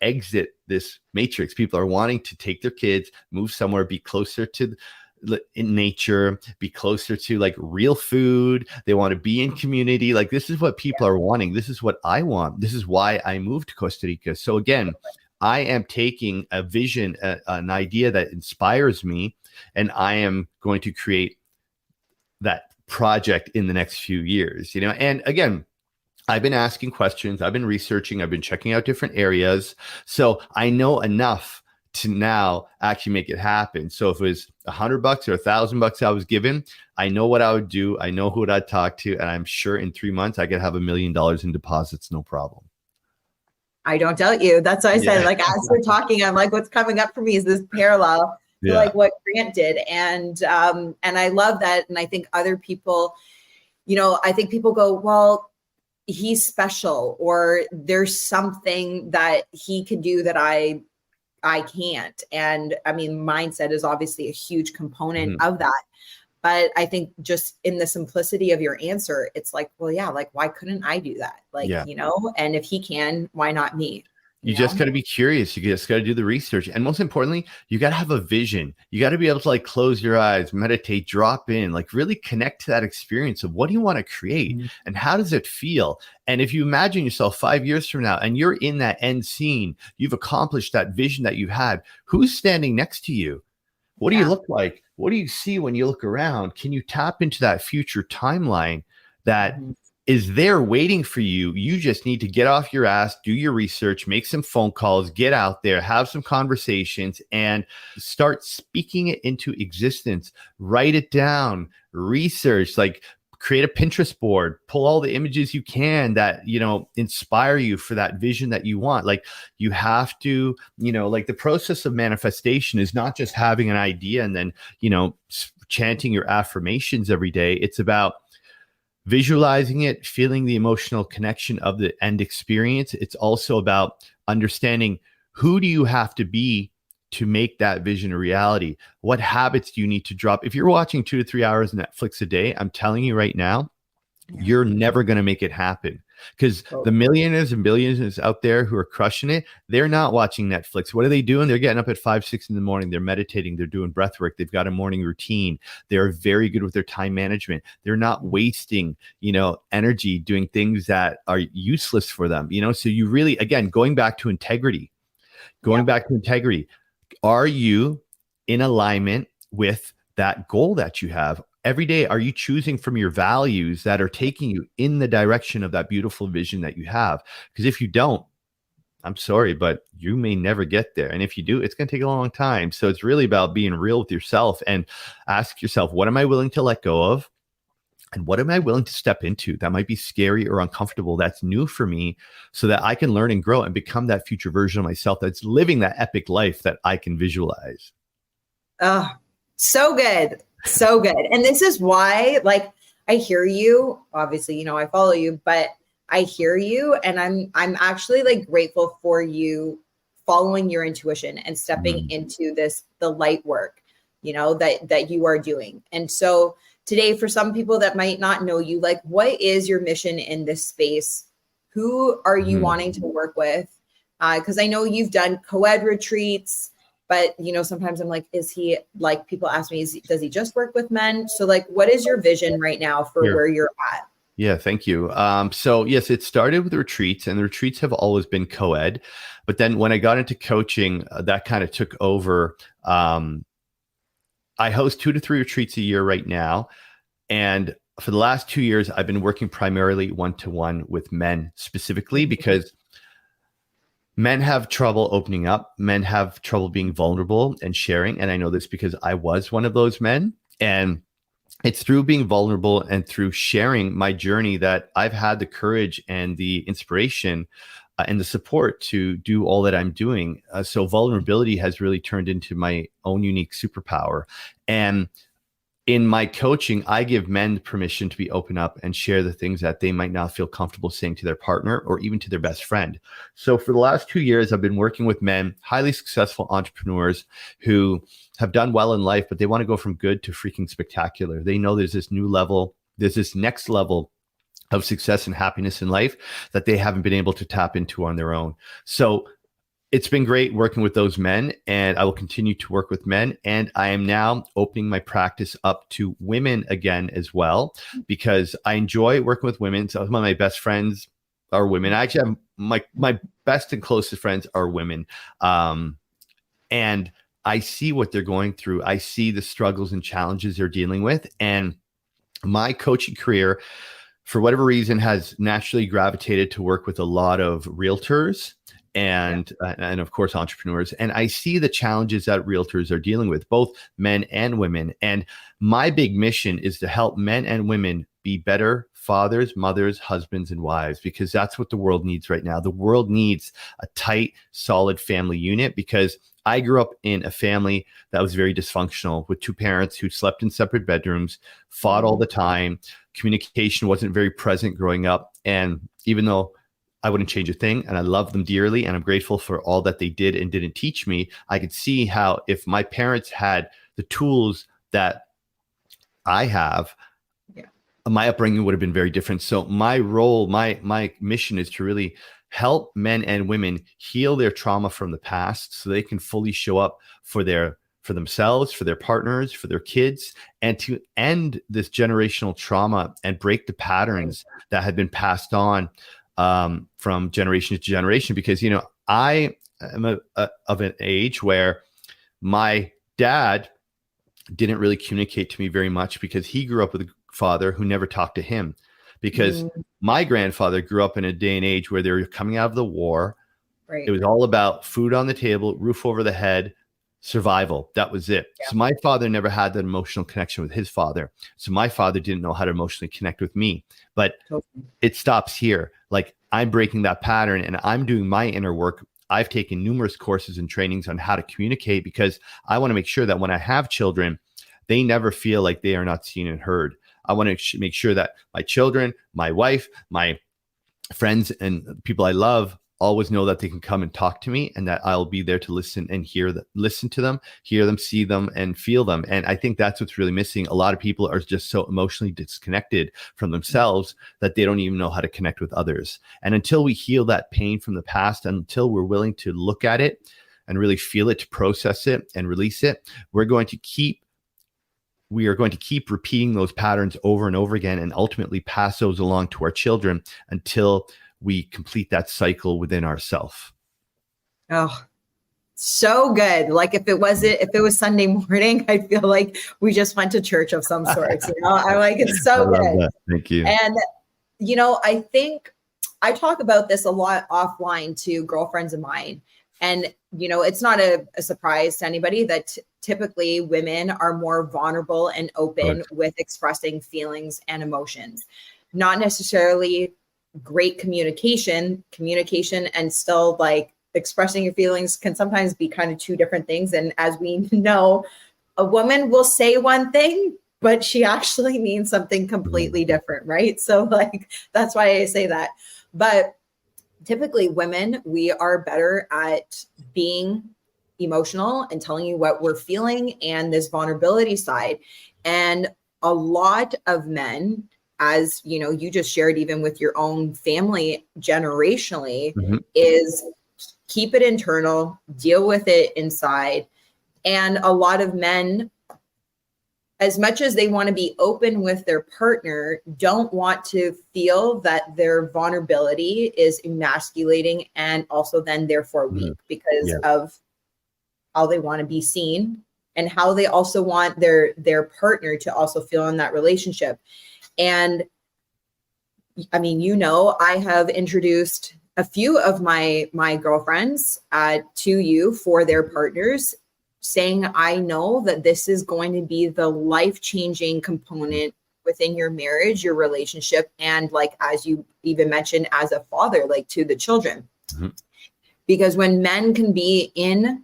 exit this matrix. People are wanting to take their kids, move somewhere, be closer to in nature, be closer to like real food. They want to be in community. Like, this is what people are wanting. This is what I want. This is why I moved to Costa Rica. So again, I am taking a vision, an idea that inspires me, and I am going to create that project in the next few years, And again, I've been asking questions, I've been researching, I've been checking out different areas. So I know enough to now actually make it happen. So if it was $100 or $1,000 I was given, I know what I would do. I know who I'd talk to. And I'm sure in 3 months I could have $1 million in deposits, no problem. I don't doubt you. That's why I said, like, as we're talking, I'm like, what's coming up for me is this parallel to like what Grant did. And I love that. And I think other people, I think people go, well, he's special, or there's something that he can do that I can't. And I mean, mindset is obviously a huge component of that. But I think just in the simplicity of your answer, it's like, well, yeah, like, why couldn't I do that? Like, and if he can, why not me? You just got to be curious. You just got to do the research. And most importantly, you got to have a vision. You got to be able to like close your eyes, meditate, drop in, like really connect to that experience of what do you want to create and how does it feel? And if you imagine yourself 5 years from now and you're in that end scene, you've accomplished that vision that you had, who's standing next to you? What do you look like? What do you see when you look around? Can you tap into that future timeline that is there waiting for you? You just need to get off your ass, do your research, make some phone calls, get out there, have some conversations, and start speaking it into existence. Write it down, research, like create a Pinterest board, pull all the images you can that, inspire you for that vision that you want. Like, you have to, like, the process of manifestation is not just having an idea and then, chanting your affirmations every day. It's about visualizing it, feeling the emotional connection of the end experience. It's also about understanding, who do you have to be to make that vision a reality? What habits do you need to drop? If you're watching 2 to 3 hours Netflix a day, I'm telling you right now, you're never going to make it happen, because the millionaires and billionaires out there who are crushing it, they're not watching Netflix. What are they doing? They're getting up at 5, 6 in the morning. They're meditating. They're doing breath work. They've got a morning routine. They're very good with their time management. They're not wasting, energy doing things that are useless for them, So you really, again, going back to integrity, are you in alignment with that goal that you have? Every day, are you choosing from your values that are taking you in the direction of that beautiful vision that you have? Because if you don't, I'm sorry, but you may never get there. And if you do, it's going to take a long time. So it's really about being real with yourself and ask yourself, what am I willing to let go of? And what am I willing to step into that might be scary or uncomfortable, that's new for me, so that I can learn and grow and become that future version of myself that's living that epic life that I can visualize. Oh, so good. So good. And this is why, like, I hear you, obviously, I follow you, but I hear you, and I'm actually like grateful for you following your intuition and stepping into the light work, that you are doing. And so today, for some people that might not know you, like, what is your mission in this space? Who are you wanting to work with? Because I know you've done co-ed retreats, but, sometimes I'm like, is he, like, people ask me, does he just work with men? So, like, what is your vision right now for where you're at? Yeah, thank you. So yes, it started with retreats, and the retreats have always been co-ed. But then when I got into coaching, that kind of took over. I host 2 to 3 retreats a year right now. And for the last 2 years, I've been working primarily one-to-one with men, specifically because men have trouble opening up. Men have trouble being vulnerable and sharing. And I know this because I was one of those men. And it's through being vulnerable and through sharing my journey that I've had the courage and the inspiration and the support to do all that I'm doing. So vulnerability has really turned into my own unique superpower. And in my coaching, I give men permission to be open up and share the things that they might not feel comfortable saying to their partner or even to their best friend. So for the last 2 years, I've been working with men, highly successful entrepreneurs who have done well in life, but they want to go from good to freaking spectacular. They know there's this new level, there's this next level of success and happiness in life that they haven't been able to tap into on their own. So it's been great working with those men, and I will continue to work with men. And I am now opening my practice up to women again as well, because I enjoy working with women. So some of my best friends are women. I actually have my best and closest friends are women. And I see what they're going through. I see the struggles and challenges they're dealing with. And my coaching career, for whatever reason, has naturally gravitated to work with a lot of realtors and of course entrepreneurs, and I see the challenges that realtors are dealing with, both men and women. And my big mission is to help men and women be better fathers, mothers, husbands, and wives, because that's what the world needs right now. The world needs a tight, solid family unit, because I grew up in a family that was very dysfunctional, with two parents who slept in separate bedrooms, fought all the time. Communication wasn't very present growing up. And even though I wouldn't change a thing, and I love them dearly, and I'm grateful for all that they did and didn't teach me, I could see how if my parents had the tools that I have, my upbringing would have been very different. So my role, my mission is to really help men and women heal their trauma from the past so they can fully show up for themselves, for their partners, for their kids, and to end this generational trauma and break the patterns that had been passed on from generation to generation. Because, I am of an age where my dad didn't really communicate to me very much, because he grew up with a father who never talked to him. Because my grandfather grew up in a day and age where they were coming out of the war. Right. It was all about food on the table, roof over the head, survival. That was it. Yeah. So my father never had that emotional connection with his father. So my father didn't know how to emotionally connect with me. But it stops here. Like, I'm breaking that pattern and I'm doing my inner work. I've taken numerous courses and trainings on how to communicate, because I want to make sure that when I have children, they never feel like they are not seen and heard. I want to make sure that my children, my wife, my friends, and people I love always know that they can come and talk to me, and that I'll be there to listen and listen to them, hear them, see them, and feel them. And I think that's what's really missing. A lot of people are just so emotionally disconnected from themselves that they don't even know how to connect with others. And until we heal that pain from the past, until we're willing to look at it and really feel it, to process it and release it, we are going to keep repeating those patterns over and over again, and ultimately pass those along to our children until we complete that cycle within ourselves. Oh, so good. Like, if it was Sunday morning, I feel like we just went to church of some sort. I'm like, it's so good. That. Thank you. And, I think I talk about this a lot offline to girlfriends of mine. And, it's not a surprise to anybody that typically women are more vulnerable and open with expressing feelings and emotions. Not necessarily great communication and still, like, expressing your feelings can sometimes be kind of two different things. And as we know, a woman will say one thing, but she actually means something completely different, right? So, like, that's why I say that. But typically women, we are better at being emotional and telling you what we're feeling, and this vulnerability side. And a lot of men, as you just shared, even with your own family generationally, is keep it internal, deal with it inside. And a lot of men, as much as they want to be open with their partner, don't want to feel that their vulnerability is emasculating and also then therefore weak, because of how they want to be seen and how they also want their partner to also feel in that relationship. And I mean, I have introduced a few of my girlfriends to you for their partners saying, I know that this is going to be the life-changing component within your marriage, your relationship, and like, as you even mentioned, as a father, like to the children. Mm-hmm. Because when men can be in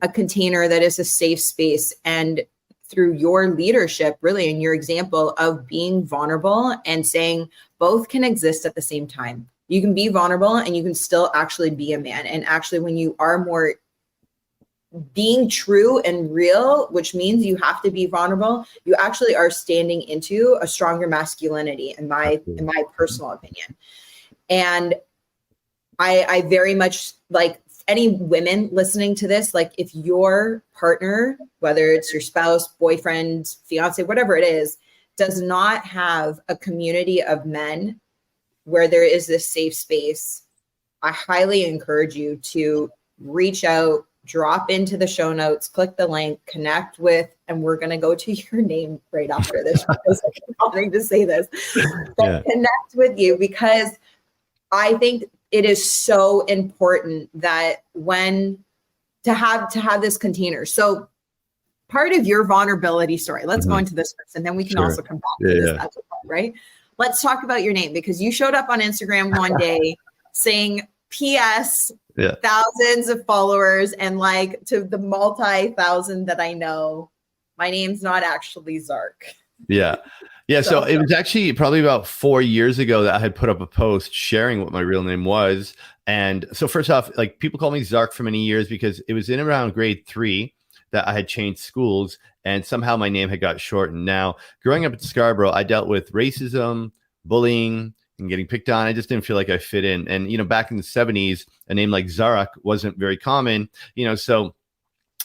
a container that is a safe space, and through your leadership, really, in your example of being vulnerable and saying both can exist at the same time. You can be vulnerable and you can still actually be a man. And actually, when you are more being true and real, which means you have to be vulnerable, you actually are standing into a stronger masculinity, in my personal opinion. And I very much, like, any women listening to this, like, if your partner, whether it's your spouse, boyfriend, fiance, whatever it is, does not have a community of men where there is this safe space, I highly encourage you to reach out, drop into the show notes, click the link, connect with, and we're going to go to your name right after this because I'm wanting to say this, but connect with you, because I think it is so important that when to have this container. So part of your vulnerability story, let's go into this first, and then we can also come back to this other part, right? Let's talk about your name, because you showed up on Instagram one day saying, P.S., thousands of followers, and like, to the multi-thousand that I know, my name's not actually Zark. So it was actually probably about 4 years ago that I had put up a post sharing what my real name was. And so first off, like, people call me Zark for many years because it was in around grade 3 that I had changed schools, and somehow my name had got shortened. Now, growing up in Scarborough, I dealt with racism, bullying, and getting picked on. I just didn't feel like I fit in. And, you know, back in the 70s, a name like Zarak wasn't very common, you know, so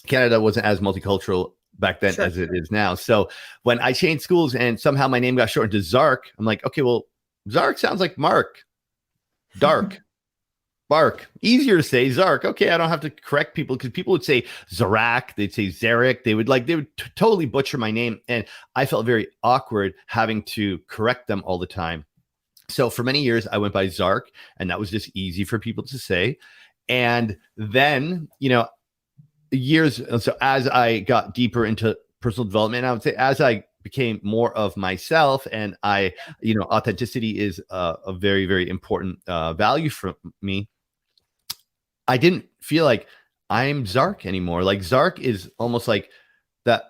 Canada wasn't as multicultural back then as it is now. So when I changed schools and somehow my name got shortened to Zark, I'm like, okay, well, Zark sounds like Mark, dark, bark, easier to say. Zark. Okay, I don't have to correct people, because people would say Zarak, they'd say Zarak, they would totally butcher my name, and I felt very awkward having to correct them all the time. So for many years I went by Zark, and that was just easy for people to say. And then, you know, so as I got deeper into personal development, I would say as I became more of myself, and authenticity is a very, very important value for me, I didn't feel like I'm Zark anymore. Like, Zark is almost like that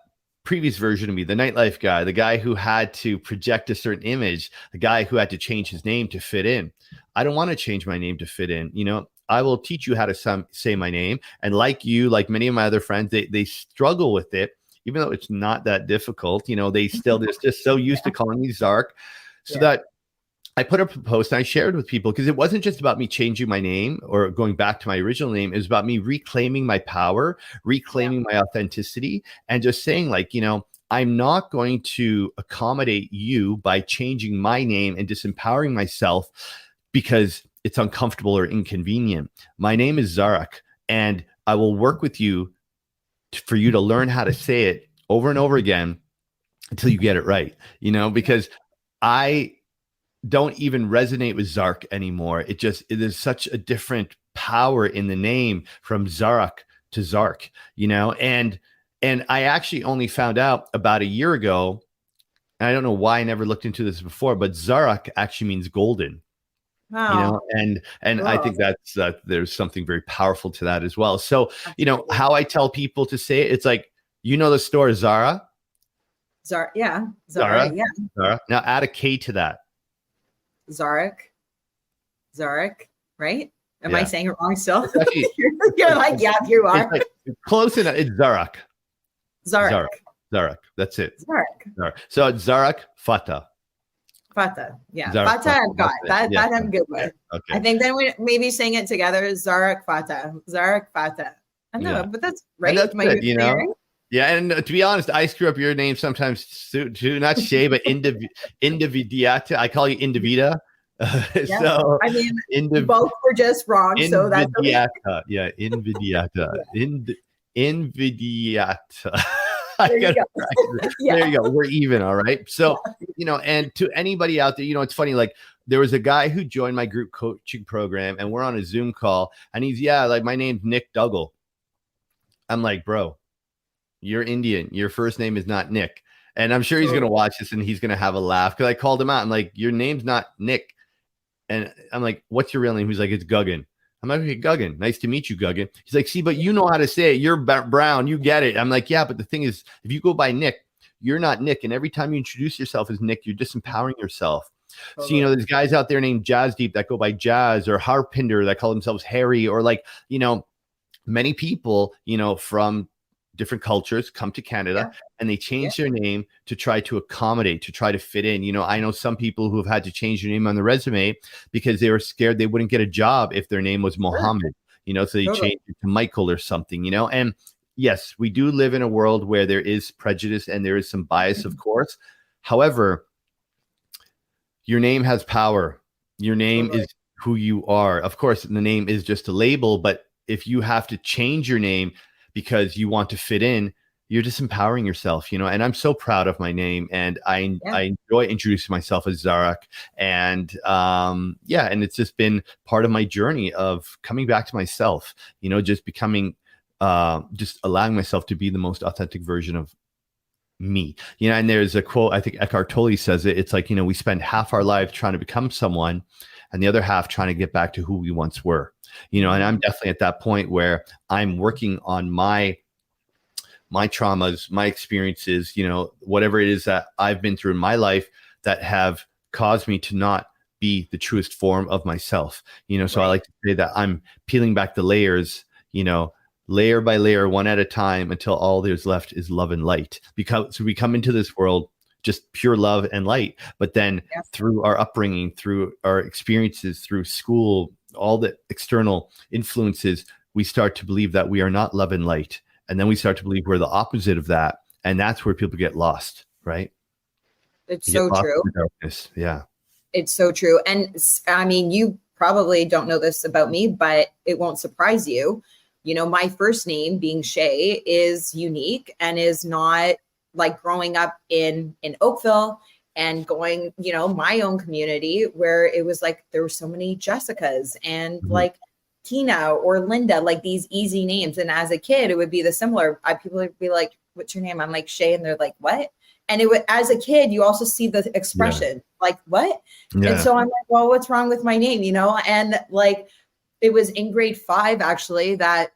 previous version of me, the nightlife guy, the guy who had to project a certain image, the guy who had to change his name to fit in. I don't want to change my name to fit in. You know, I will teach you how to say my name. And like you, like many of my other friends, they struggle with it, even though it's not that difficult. You know, they're just so used to calling me Zark. So that I put up a post and I shared with people, because it wasn't just about me changing my name or going back to my original name. It was about me reclaiming my power, reclaiming my authenticity, and just saying, like, you know, I'm not going to accommodate you by changing my name and disempowering myself because it's uncomfortable or inconvenient. My name is Zarak, and I will work with you for you to learn how to say it over and over again until you get it right, you know, because I don't even resonate with Zark anymore. It is such a different power in the name, from Zarak to Zark, you know, and I actually only found out about a year ago, and I don't know why I never looked into this before, but Zarak actually means golden. Wow. You know, and I think that's there's something very powerful to that as well. So, you know, how I tell people to say it, it's like, you know, the store Zara. Zara, yeah. Zara. Now add a K to that. Zarak, right? Am I saying it wrong still? Actually, you're like, yeah, you are. It's like, close enough. It's Zarak. Zarak. That's it. Zarak. So it's Zarak Fatah. Yeah. Zarak Fatah, I've got that. That I'm good with. Okay. I think then we maybe saying it together is Zarak Fatah. I know, but that's right. That's good, you know. Yeah, and to be honest, I screw up your name sometimes too. Not Shay, but Individiata. I call you Individa. So I mean, both were just wrong. So that's Invidiata. Yeah, Invidiata. Invidiata. There you go. We're even. All right. So, you know, and to anybody out there, you know, it's funny. Like, there was a guy who joined my group coaching program, and we're on a Zoom call, and he's like, my name's Nick Dougal. I'm like, bro, You're Indian. Your first name is not Nick. And I'm sure he's going to watch this and he's going to have a laugh because I called him out. I'm like, your name's not Nick. And I'm like, what's your real name? He's like, it's Guggen. I'm like, okay, Guggen. Nice to meet you, Guggen. He's like, see, but you know how to say it. You're brown. You get it. I'm like, yeah, but the thing is, if you go by Nick, you're not Nick. And every time you introduce yourself as Nick, you're disempowering yourself. So, you know, there's guys out there named Jazz Deep that go by Jazz, or Harpinder that call themselves Harry, or like, you know, many people, you know, from different cultures come to Canada and they change their name to try to accommodate, to try to fit in. You know, I know some people who have had to change their name on the resume because they were scared they wouldn't get a job if their name was Mohammed, you know, so they changed it to Michael or something, you know. And yes, we do live in a world where there is prejudice and there is some bias, of course. However, your name has power. Your name is who you are. Of course, the name is just a label, but if you have to change your name because you want to fit in, you're disempowering yourself, you know. And I'm so proud of my name, and I enjoy introducing myself as Zarak. And and it's just been part of my journey of coming back to myself, you know, just becoming, just allowing myself to be the most authentic version of me, you know. And there's a quote, I think Eckhart Tolle says it. It's like, you know, we spend half our life trying to become someone and the other half trying to get back to who we once were, you know. And I'm definitely at that point where I'm working on my traumas, my experiences, you know, whatever it is that I've been through in my life that have caused me to not be the truest form of myself, you know. So I like to say that I'm peeling back the layers, you know, layer by layer, one at a time, until all there's left is love and light. Because we come into this world just pure love and light, but then through our upbringing, through our experiences, through school, all the external influences, we start to believe that we are not love and light. And then we start to believe we're the opposite of that. And that's where people get lost, right? It's so true. Yeah. It's so true. And I mean, you probably don't know this about me, but it won't surprise you. You know, my first name being Shay is unique and is not like growing up in Oakville and going, you know, my own community where it was like, there were so many Jessicas and like Tina or Linda, like these easy names. And as a kid, it would be the similar. People would be like, what's your name? I'm like, Shay. And they're like, what? And it would, as a kid, you also see the expression like, what? And so I'm like, well, what's wrong with my name? You know? And like, it was in grade 5, actually, that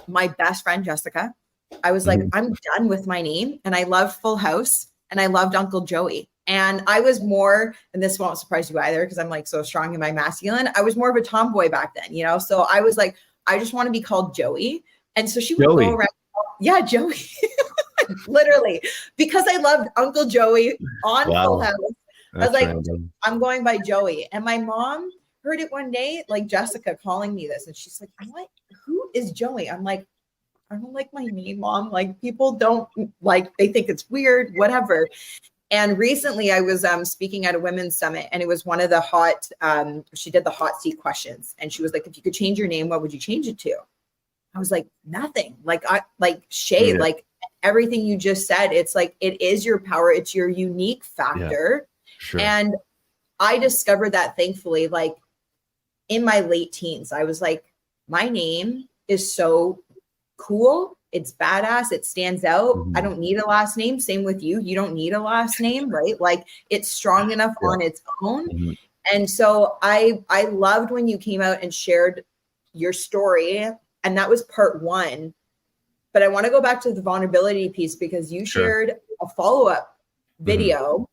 my best friend, Jessica, I was like, I'm done with my name. And I loved Full House and I loved Uncle Joey. And I was more, and this won't surprise you either, because I'm like so strong in my masculine. I was more of a tomboy back then, you know? So I was like, I just want to be called Joey. And so she would go around. Yeah, Joey. Literally. Because I loved Uncle Joey on Full House. I was like, random. I'm going by Joey. And my mom heard it one day, like Jessica calling me this. And she's like, what? Who is Joey? I'm like, I don't like my name, Mom. Like, people don't like, they think it's weird, whatever. And recently I was speaking at a women's summit, and it was one of the she did the hot seat questions. And she was like, if you could change your name, what would you change it to? I was like, nothing. Like, Shay, like everything you just said, it's like, it is your power. It's your unique factor. Sure. And I discovered that, thankfully, like in my late teens. I was like, my name is so cool. It's badass. It stands out. I don't need a last name. Same with you. You don't need a last name, right? Like, it's strong enough on its own. And so I loved when you came out and shared your story, and that was part 1. But I want to go back to the vulnerability piece, because you shared a follow-up video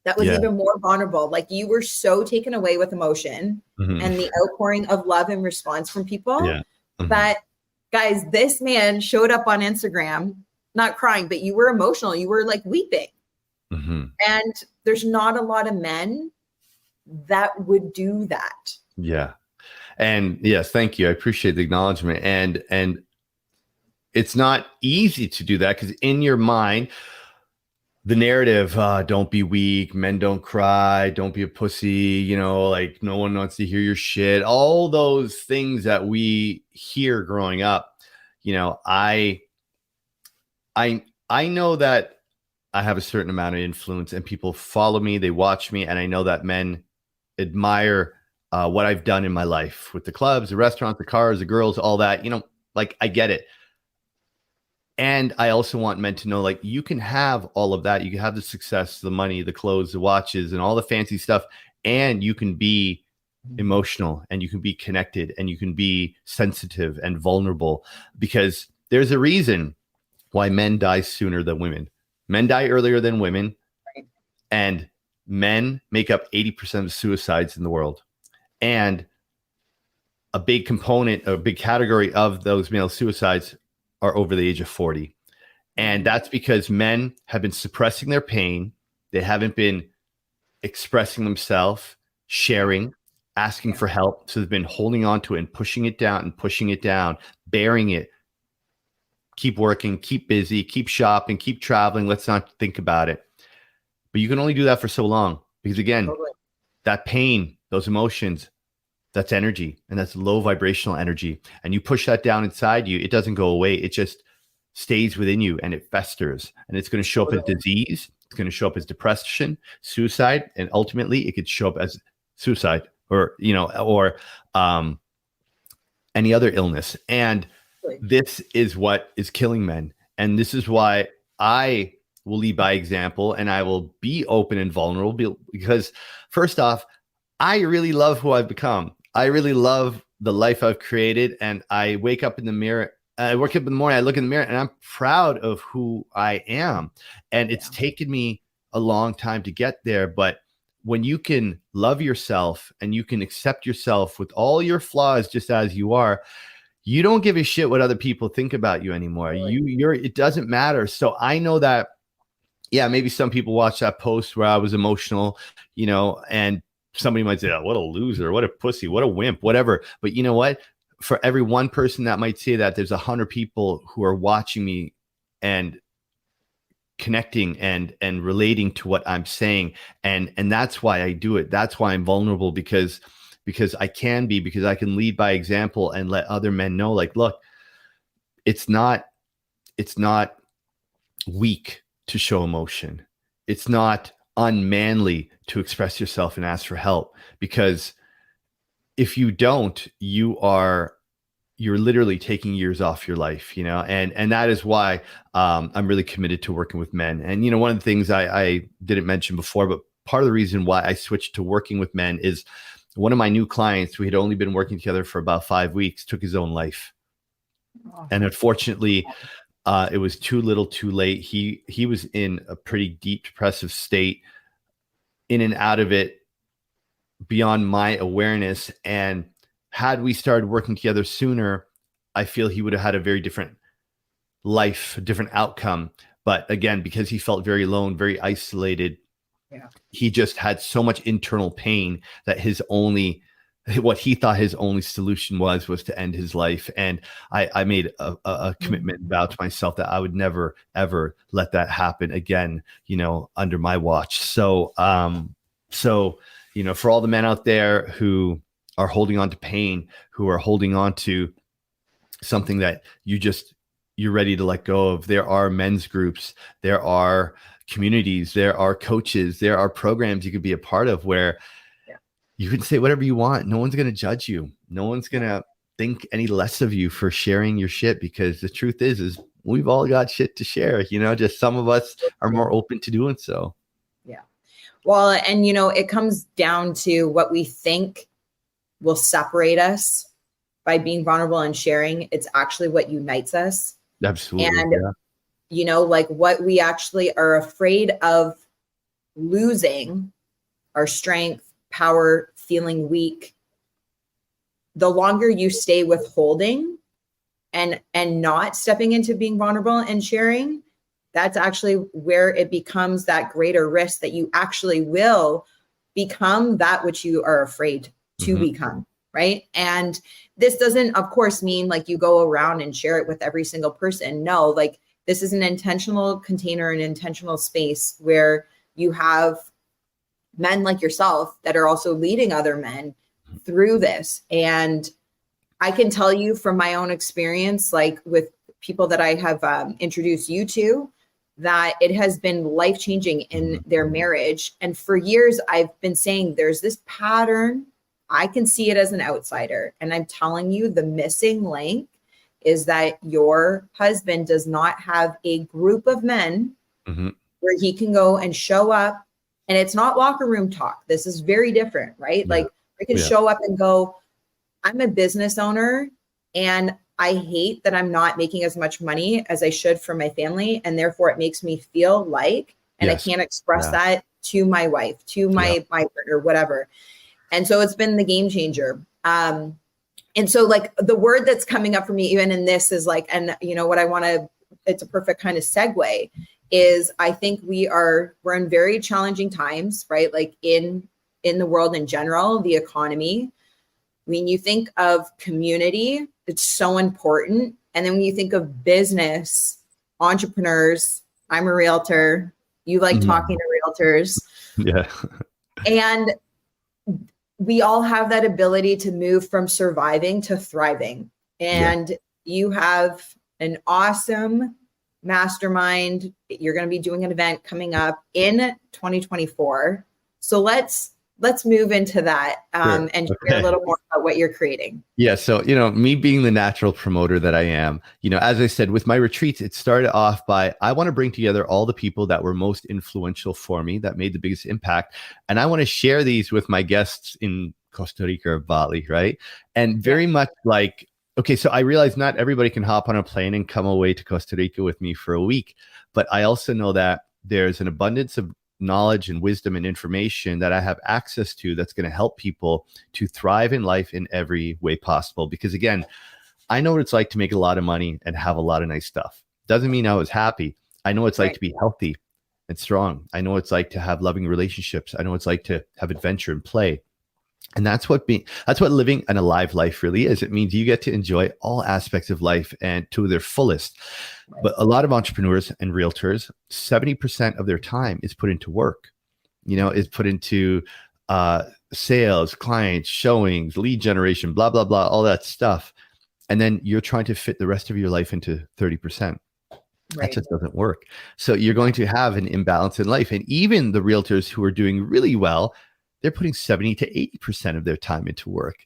that was even more vulnerable. Like, you were so taken away with emotion and the outpouring of love and response from people that, guys, this man showed up on Instagram, not crying, but you were emotional. You were like weeping. And there's not a lot of men that would do that. Yeah. And yes, thank you. I appreciate the acknowledgement. And it's not easy to do that, because in your mind, the narrative, don't be weak, men don't cry, don't be a pussy, you know, like no one wants to hear your shit. All those things that we hear growing up, you know, I know that I have a certain amount of influence, and people follow me, they watch me, and I know that men admire what I've done in my life with the clubs, the restaurants, the cars, the girls, all that, you know, like, I get it. And I also want men to know, like, you can have all of that. You can have the success, the money, the clothes, the watches, and all the fancy stuff. And you can be emotional, and you can be connected, and you can be sensitive and vulnerable, because there's a reason why men die sooner than women. Men die earlier than women. Right. And men make up 80% of suicides in the world. And a big component, a big category of those male suicides are over the age of 40. And that's because men have been suppressing their pain. They haven't been expressing themselves, sharing, asking for help. So they've been holding on to it and pushing it down, bearing it. Keep working, keep busy, keep shopping, keep traveling. Let's not think about it. But you can only do that for so long, because again, that pain, those emotions, that's energy, and that's low vibrational energy. And you push that down inside you, it doesn't go away. It just stays within you, and it festers, and it's going to show up as disease. It's going to show up as depression, suicide, and ultimately it could show up as suicide, or any other illness. And this is what is killing men. And this is why I will lead by example, and I will be open and vulnerable, because first off, I really love who I've become. I really love the life I've created. And I wake up in the mirror, I wake up in the morning, I look in the mirror, and I'm proud of who I am. And it's taken me a long time to get there. But when you can love yourself and you can accept yourself with all your flaws just as you are, you don't give a shit what other people think about you anymore. It doesn't matter. So I know that, yeah, maybe some people watch that post where I was emotional, and somebody might say, oh, what a loser, what a pussy, what a wimp, whatever. But you know what? For every one person that might say that, there's 100 people who are watching me and connecting and relating to what I'm saying. And that's why I do it. That's why I'm vulnerable, because I can be, because I can lead by example and let other men know, like, look, it's not weak to show emotion. It's not unmanly to express yourself and ask for help, because if you don't, you're literally taking years off your life, and that is why I'm really committed to working with men. And, one of the things I didn't mention before, but part of the reason why I switched to working with men is one of my new clients, we had only been working together for about 5 weeks, took his own life. And unfortunately, it was too little too late. He was in a pretty deep depressive state, in and out of it, beyond my awareness. And had we started working together sooner, I feel he would have had a very different life, a different outcome. But again, because he felt very alone, very isolated, he just had so much internal pain that what he thought his only solution was to end his life. And I made a commitment vow to myself that I would never, ever let that happen again, under my watch. So, for all the men out there who are holding on to pain, who are holding on to something that you're ready to let go of, there are men's groups, there are communities, there are coaches, there are programs you could be a part of where you can say whatever you want. No one's going to judge you. No one's going to think any less of you for sharing your shit, because the truth is we've all got shit to share, just some of us are more open to doing so. Yeah. Well, and it comes down to what we think will separate us by being vulnerable and sharing. It's actually what unites us. Absolutely. And like what we actually are afraid of losing, our strength, power, feeling weak, the longer you stay withholding and not stepping into being vulnerable and sharing, that's actually where it becomes that greater risk that you actually will become that which you are afraid to become, right? And this doesn't, of course, mean like you go around and share it with every single person. No, like this is an intentional container, an intentional space where you have men like yourself that are also leading other men through this. And I can tell you from my own experience, like with people that I have introduced you to, that it has been life-changing in their marriage. And for years, I've been saying there's this pattern. I can see it as an outsider. And I'm telling you, the missing link is that your husband does not have a group of men where he can go and show up. And it's not locker room talk. This is very different, right? Yeah. Like I can show up and go, I'm a business owner and I hate that I'm not making as much money as I should for my family. And therefore it makes me feel like, and I can't express that to my wife, to my partner, whatever. And so it's been the game changer. And so like the word that's coming up for me, even in this is like, and you know what I want to, it's a perfect kind of segue is I think we're in very challenging times, right? Like in the world in general, the economy. When you think of community, it's so important. And then when you think of business, entrepreneurs, I'm a realtor. You like talking to realtors. Yeah. And we all have that ability to move from surviving to thriving. And you have an awesome mastermind. You're going to be doing an event coming up in 2024. So let's move into that and share a little more about what you're creating. Yeah. So, me being the natural promoter that I am, as I said, with my retreats, it started off by, I want to bring together all the people that were most influential for me, that made the biggest impact. And I want to share these with my guests in Costa Rica or Bali, right? And very much like, okay, so I realize not everybody can hop on a plane and come away to Costa Rica with me for a week. But I also know that there's an abundance of knowledge and wisdom and information that I have access to that's going to help people to thrive in life in every way possible. Because again, I know what it's like to make a lot of money and have a lot of nice stuff. Doesn't mean I was happy. I know what it's like to be healthy and strong. I know what it's like to have loving relationships. I know what it's like to have adventure and play. And that's what living an alive life really is. It means you get to enjoy all aspects of life and to their fullest. But a lot of entrepreneurs and realtors, 70% of their time is put into work, is put into sales, clients, showings, lead generation, blah, blah, blah, all that stuff. And then you're trying to fit the rest of your life into 30%. That just doesn't work. So you're going to have an imbalance in life. And even the realtors who are doing really well, they're putting 70 to 80% of their time into work,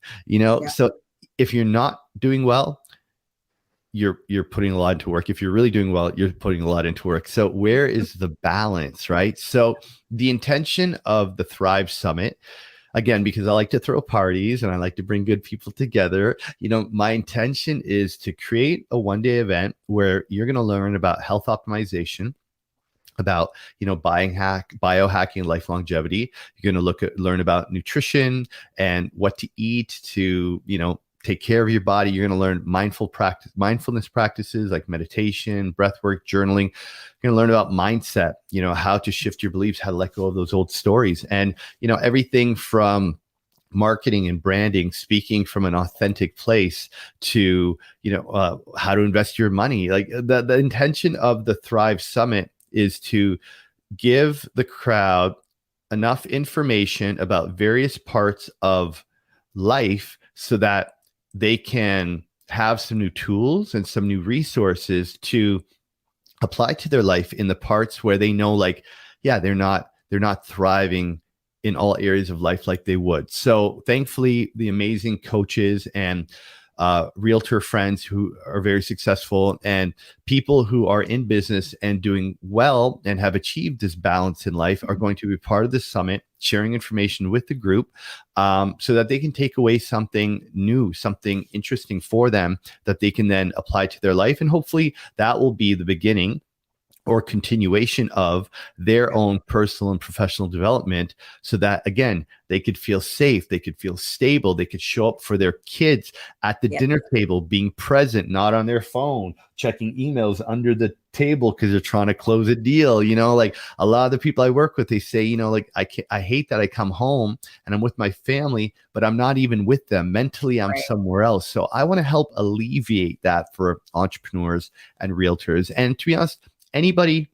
So if you're not doing well, you're putting a lot into work. If you're really doing well, you're putting a lot into work. So where is the balance, right? So the intention of the Thrive Summit, again, because I like to throw parties and I like to bring good people together, my intention is to create a one-day event where you're going to learn about health optimization, about biohacking, life longevity. You're going to learn about nutrition and what to eat to take care of your body. You're going to learn mindfulness practices like meditation, breath work, journaling. You're going to learn about mindset, how to shift your beliefs, how to let go of those old stories, and everything from marketing and branding, speaking from an authentic place, to how to invest your money. Like the intention of the Thrive Summit is to give the crowd enough information about various parts of life so that they can have some new tools and some new resources to apply to their life in the parts where they know, like, they're not thriving in all areas of life like they would. So thankfully, the amazing coaches and realtor friends who are very successful and people who are in business and doing well and have achieved this balance in life are going to be part of the summit, sharing information with the group so that they can take away something new, something interesting for them that they can then apply to their life. And hopefully that will be the beginning or continuation of their own personal and professional development, so that, again, they could feel safe, they could feel stable, they could show up for their kids at the dinner table, being present, not on their phone, checking emails under the table because they're trying to close a deal. Like a lot of the people I work with, they say, like, I hate that I come home and I'm with my family, but I'm not even with them. Mentally, I'm somewhere else. So I want to help alleviate that for entrepreneurs and realtors. And to be honest, anybody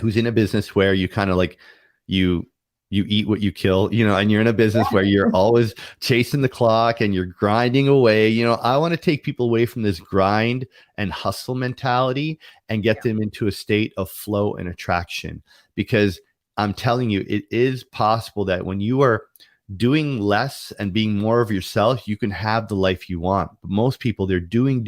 who's in a business where you kind of like you eat what you kill, and you're in a business where you're always chasing the clock and you're grinding away, I want to take people away from this grind and hustle mentality and get them into a state of flow and attraction. Because I'm telling you, it is possible that when you are doing less and being more of yourself, you can have the life you want. But most people, they're doing,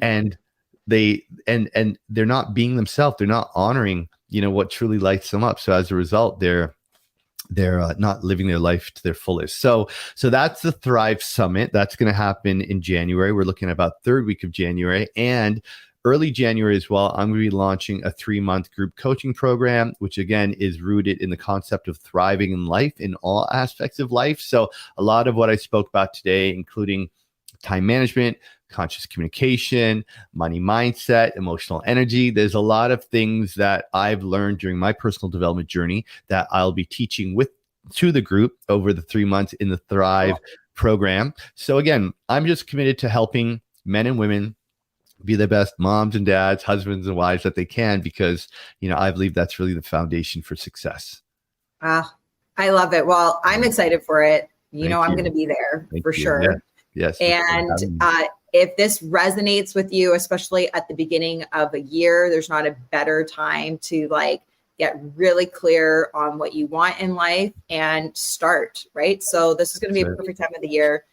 and they're not being themselves. They're not honoring, what truly lights them up. So as a result, they're not living their life to their fullest. So that's the Thrive Summit. That's going to happen in January. We're looking at about third week of January, and early January as well. I'm going to be launching a 3-month group coaching program, which again is rooted in the concept of thriving in life, in all aspects of life. So a lot of what I spoke about today, including time management, conscious communication, money mindset, emotional energy. There's a lot of things that I've learned during my personal development journey that I'll be teaching to the group over the 3 months in the Thrive program. So again, I'm just committed to helping men and women be the best moms and dads, husbands and wives that they can, because, I believe that's really the foundation for success. I love it. Well, I'm excited for it. I'm going to be there for sure. Yes. And if this resonates with you, especially at the beginning of a year, there's not a better time to get really clear on what you want in life and start, right? So this is going to be a perfect time of the year.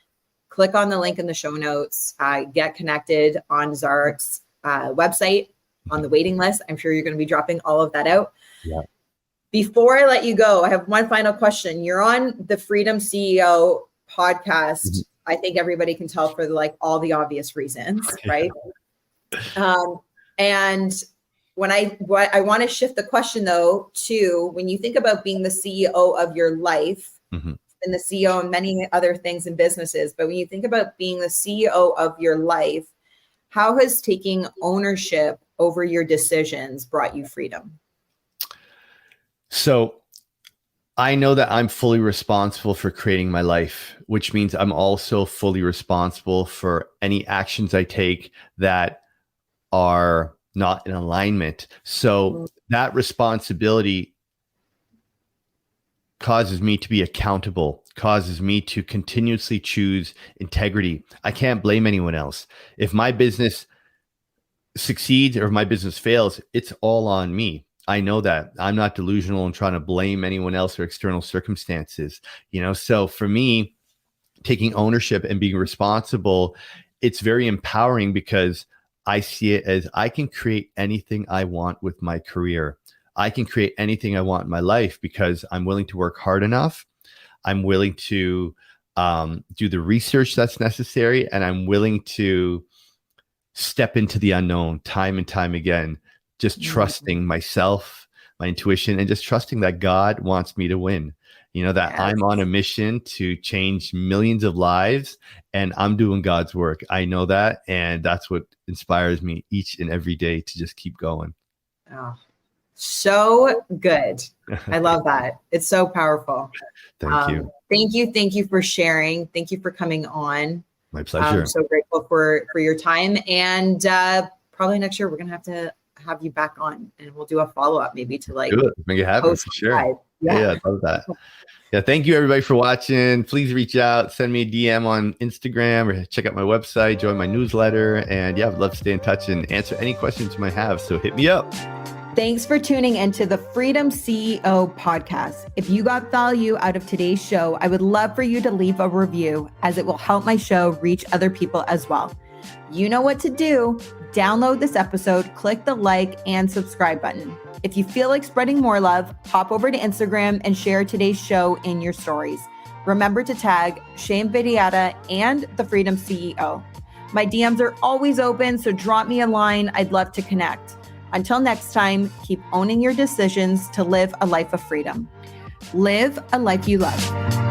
Click on the link in the show notes, get connected on Zark's website, on the waiting list. I'm sure you're going to be dropping all of that out. Yeah. Before I let you go, I have one final question. You're on the Freedom CEO podcast. Mm-hmm. I think everybody can tell for all the obvious reasons, right? And what I want to shift the question though to when you think about being the CEO of your life, mm-hmm. and the CEO and many other things in businesses, but when you think about being the CEO of your life, how has taking ownership over your decisions brought you freedom? So I know that I'm fully responsible for creating my life, which means I'm also fully responsible for any actions I take that are not in alignment. So that responsibility causes me to be accountable, causes me to continuously choose integrity. I can't blame anyone else. If my business succeeds or if my business fails, it's all on me. I know that. I'm not delusional and trying to blame anyone else or external circumstances, So for me, taking ownership and being responsible, it's very empowering because I see it as I can create anything I want with my career. I can create anything I want in my life because I'm willing to work hard enough. I'm willing to do the research that's necessary, and I'm willing to step into the unknown time and time again. Just trusting myself, my intuition, and just trusting that God wants me to win. That I'm on a mission to change millions of lives and I'm doing God's work. I know that. And that's what inspires me each and every day to just keep going. Oh, so good. I love that. It's so powerful. Thank you. Thank you for sharing. Thank you for coming on. My pleasure. I'm so grateful for your time. And probably next year, we're going to have you back on and we'll do a follow-up maybe to make it happen for sure. Yeah, I love that. Yeah, thank you everybody for watching. Please reach out, send me a DM on Instagram or check out my website, join my newsletter, and I'd love to stay in touch and answer any questions you might have. So hit me up. Thanks for tuning into the Freedom CEO podcast. If you got value out of today's show, I would love for you to leave a review as it will help my show reach other people as well. You know what to do. Download this episode, click the like and subscribe button. If you feel like spreading more love, hop over to Instagram and share today's show in your stories. Remember to tag Shane Vidiata and the Freedom CEO. My DMs are always open, so drop me a line. I'd love to connect. Until next time, keep owning your decisions to live a life of freedom. Live a life you love.